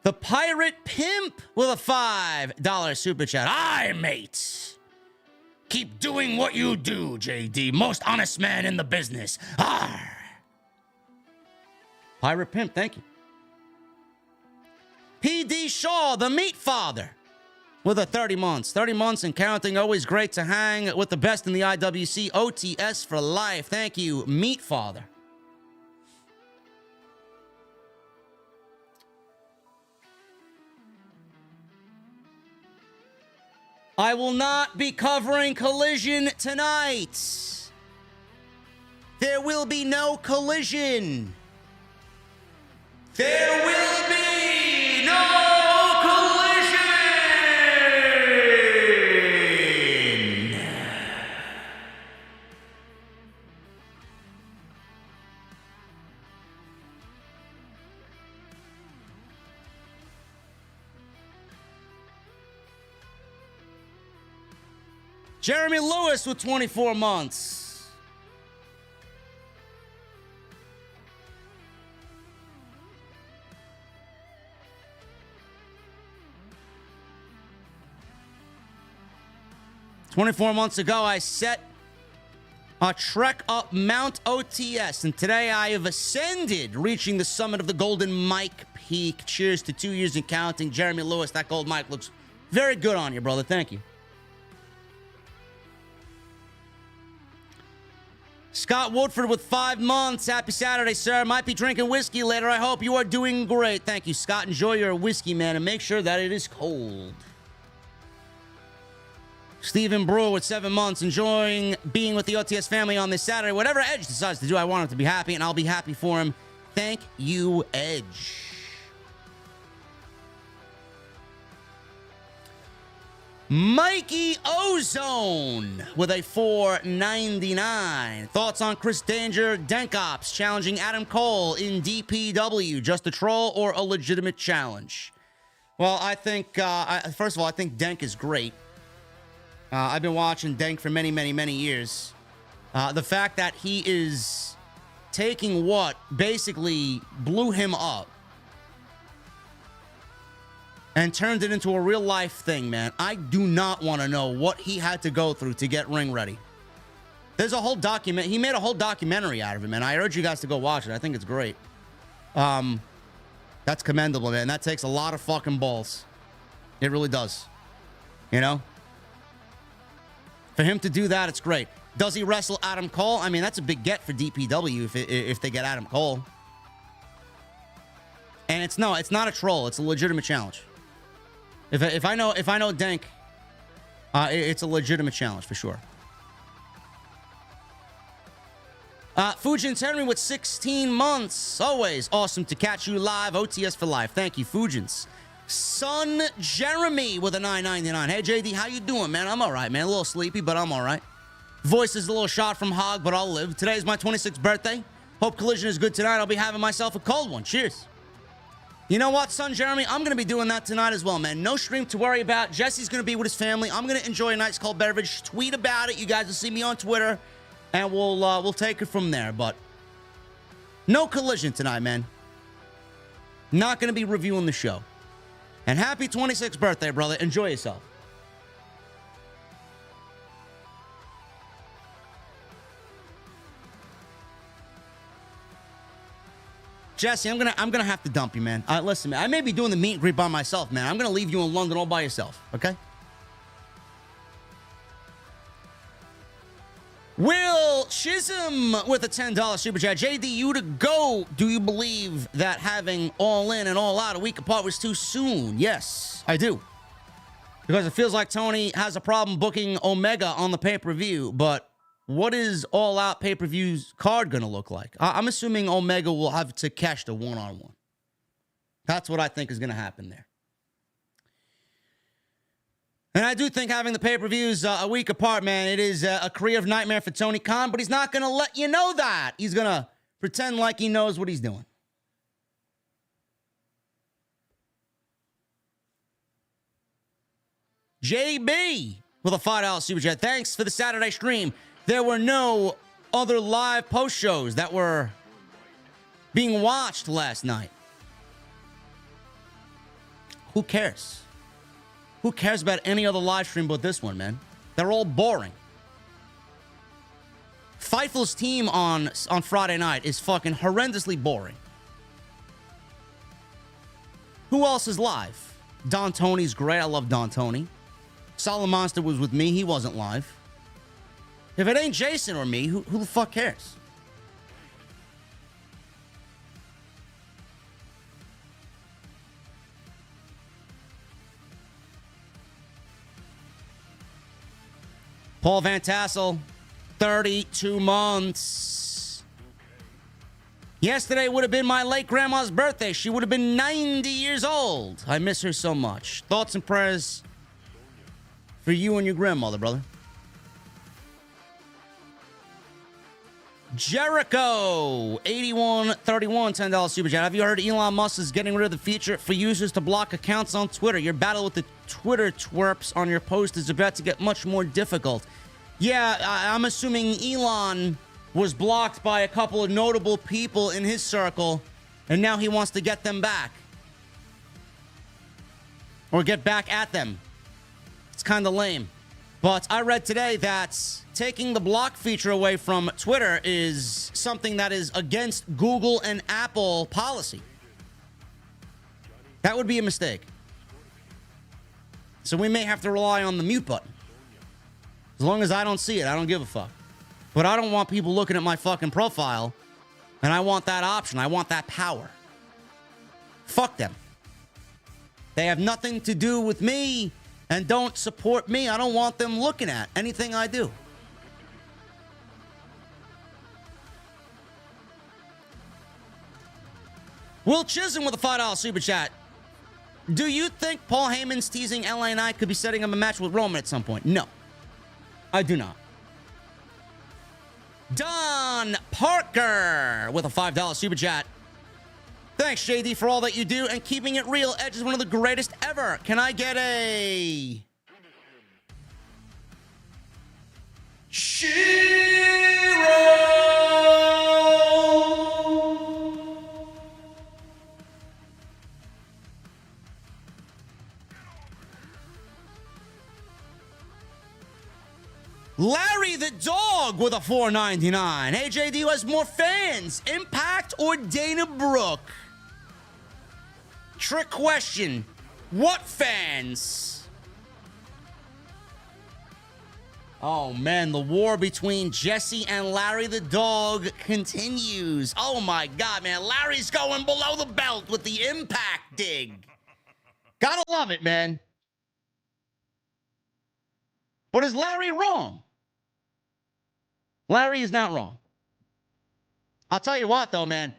The Pirate Pimp with a $5 super chat. Aye, mate. Keep doing what you do, JD. Most honest man in the business. Arr. Pirate Pimp, thank you. PD Shaw, the Meat Father, with a 30 months. 30 months and counting. Always great to hang with the best in the IWC. OTS for life. Thank you, Meat Father. I will not be covering Collision tonight. There will be no Collision. There will be no Collision. Jeremy Lewis with 24 months. "24 months ago, I set a trek up Mount OTS, and today I have ascended, reaching the summit of the Golden Mike Peak. Cheers to 2 years and counting." Jeremy Lewis, that gold mic looks very good on you, brother. Thank you. Scott Woodford with 5 months. Happy Saturday, sir. Might be drinking whiskey later. I hope you are doing great. Thank you, Scott. Enjoy your whiskey, man, and make sure that it is cold. Stephen Brewer with 7 months. Enjoying being with the OTS family on this Saturday. Whatever Edge decides to do, I want him to be happy, and I'll be happy for him. Thank you, Edge. Mikey Ozone with a $4.99. Thoughts on Chris Danger, Denkops challenging Adam Cole in DPW? Just a troll or a legitimate challenge? Well, I think, first of all, I think Denk is great. I've been watching Denk for many, many, many years. The fact that he is taking what basically blew him up and turned it into a real life thing, man. I do not want to know what he had to go through to get ring ready. There's a whole document. He made a whole documentary out of it, man. I urge you guys to go watch it. I think it's great. That's commendable, man. That takes a lot of fucking balls. It really does. You know? For him to do that, it's great. Does he wrestle Adam Cole? I mean, that's a big get for DPW if they get Adam Cole. And it's not a troll. It's a legitimate challenge. If I know Denk, it's a legitimate challenge for sure. Fujin's Henry with 16 months. Always awesome to catch you live. OTS for life. Thank you, Fujins. Son Jeremy with a $9.99. Hey, JD, how you doing, man? I'm all right, man. A little sleepy, but I'm all right. Voice is a little shot from Hog, but I'll live. Today is my 26th birthday. Hope Collision is good tonight. I'll be having myself a cold one. Cheers. You know what, Son Jeremy? I'm going to be doing that tonight as well, man. No stream to worry about. Jesse's going to be with his family. I'm going to enjoy a nice cold beverage. Tweet about it. You guys will see me on Twitter, and we'll take it from there. But no Collision tonight, man. Not going to be reviewing the show. And happy 26th birthday, brother. Enjoy yourself. Jesse, I'm gonna have to dump you, man. Listen, man, I may be doing the meet and greet by myself, man. I'm gonna leave you in London all by yourself, okay? Will Chisholm with a $10 super chat. JD, you to go. Do you believe that having All In and All Out a week apart was too soon? Yes, I do. Because it feels like Tony has a problem booking Omega on the pay-per-view, but what is All Out pay-per-view's card going to look like? I'm assuming Omega will have to catch the one-on-one. That's what I think is going to happen there. And I do think having the pay-per-views a week apart, man, it is a creative nightmare for Tony Khan, but he's not going to let you know that. He's going to pretend like he knows what he's doing. JB with a $5 super chat. Thanks for the Saturday stream. There were no other live post shows that were being watched last night. Who cares? Who cares about any other live stream but this one, man? They're all boring. Fightful's team on Friday night is fucking horrendously boring. Who else is live? Don Tony's great. I love Don Tony. Solid Monster was with me. He wasn't live. If it ain't Jason or me, who the fuck cares? Paul Van Tassel, 32 months. Yesterday would have been my late grandma's birthday. She would have been 90 years old. I miss her so much. Thoughts and prayers for you and your grandmother, brother. Jericho, 8131, $10 super chat. Have you heard Elon Musk is getting rid of the feature for users to block accounts on Twitter? Your battle with the Twitter twerps on your post is about to get much more difficult. Yeah, I'm assuming Elon was blocked by a couple of notable people in his circle, and now he wants to get them back. Or get back at them. It's kind of lame. But I read today that taking the block feature away from Twitter is something that is against Google and Apple policy. That would be a mistake. So we may have to rely on the mute button. As long as I don't see it, I don't give a fuck. But I don't want people looking at my fucking profile, and I want that option. I want that power. Fuck them. They have nothing to do with me and don't support me. I don't want them looking at anything I do. Will Chisholm with a $5 super chat. Do you think Paul Heyman's teasing LA Knight could be setting up a match with Roman at some point? No, I do not. Don Parker with a $5 super chat. Thanks, JD, for all that you do and keeping it real. Edge is one of the greatest ever. Can I get a... Larry the Dog with a $4.99. Hey, JD, who has more fans, Impact or Dana Brooke? Trick question. What fans? Oh, man, the war between Jesse and Larry the Dog continues. Oh, my God, man. Larry's going below the belt with the Impact dig. Gotta love it, man. But is Larry wrong? Larry is not wrong. I'll tell you what, though, man.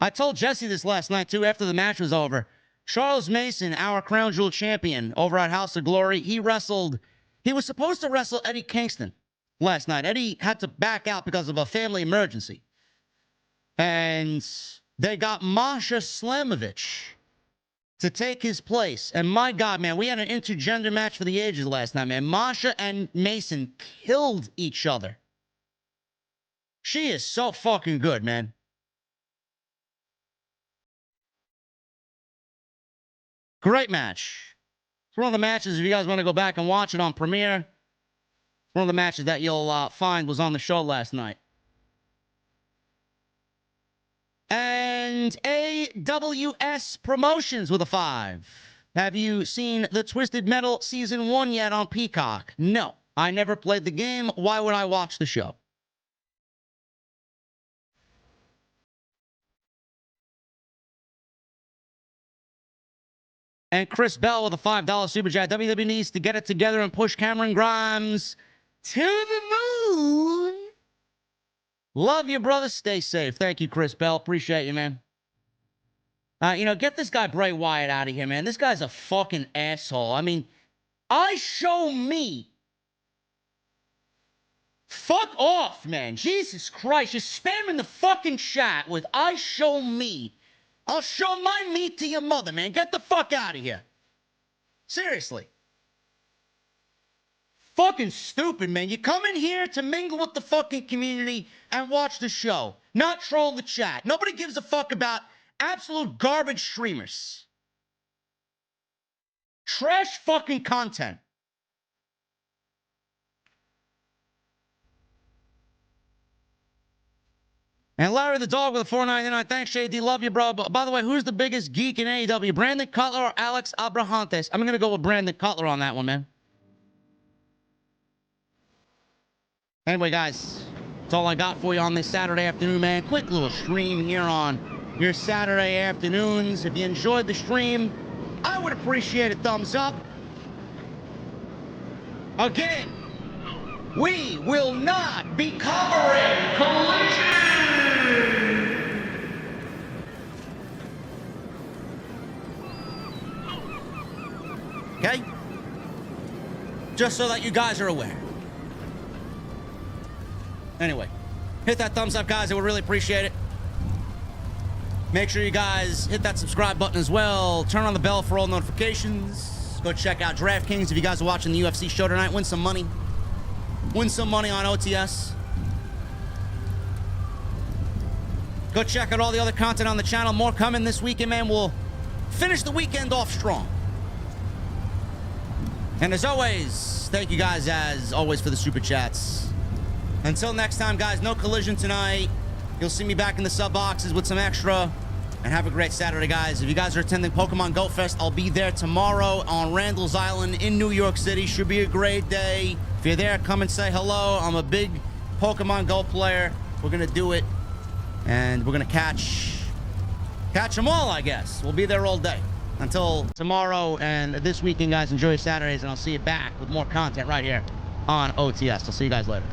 I told Jesse this last night, too, after the match was over. Charles Mason, our Crown Jewel champion over at House of Glory, he wrestled... He was supposed to wrestle Eddie Kingston last night. Eddie had to back out because of a family emergency. And they got Masha Slamovich to take his place. And my God, man, we had an intergender match for the ages last night, man. Masha and Mason killed each other. She is so fucking good, man. Great match. It's one of the matches, if you guys want to go back and watch it on Premiere, it's one of the matches that you'll find was on the show last night. And AWS Promotions with a 5. Have you seen the Twisted Metal Season 1 yet on Peacock? No. I never played the game. Why would I watch the show? And Chris Bell with a $5 super chat. WWE needs to get it together and push Cameron Grimes to the moon. Love you, brother. Stay safe. Thank you, Chris Bell. Appreciate you, man. Get this guy Bray Wyatt out of here, man. This guy's a fucking asshole. I mean, I show me. Fuck off, man. Jesus Christ. You're spamming the fucking chat with I show me. I'll show my meat to your mother, man. Get the fuck out of here. Seriously. Fucking stupid, man. You come in here to mingle with the fucking community and watch the show, not troll the chat. Nobody gives a fuck about absolute garbage streamers. Trash fucking content. And Larry the Dog with a $4.99. Thanks, JD. Love you, bro. But by the way, who's the biggest geek in AEW? Brandon Cutler or Alex Abrahantes? I'm going to go with Brandon Cutler on that one, man. Anyway, guys, that's all I got for you on this Saturday afternoon, man. Quick little stream here on your Saturday afternoons. If you enjoyed the stream, I would appreciate a thumbs up. Again, we will not be covering Collision. Okay? Just so that you guys are aware. Anyway, hit that thumbs up, guys. I would really appreciate it. Make sure you guys hit that subscribe button as well. Turn on the bell for all notifications. Go check out DraftKings if you guys are watching the UFC show tonight. Win some money. Win some money on OTS. Go check out all the other content on the channel. More coming this weekend, man. We'll finish the weekend off strong. And as always, thank you guys, as always, for the super chats. Until next time, guys, no Collision tonight. You'll see me back in the sub boxes with some extra. And have a great Saturday, guys. If you guys are attending Pokemon Go Fest, I'll be there tomorrow on Randall's Island in New York City. Should be a great day. If you're there, come and say hello. I'm a big Pokemon Go player. We're going to do it. And we're going to catch them all, I guess. We'll be there all day. Until tomorrow and this weekend, guys, enjoy your Saturdays, and I'll see you back with more content right here on OTS. I'll see you guys later.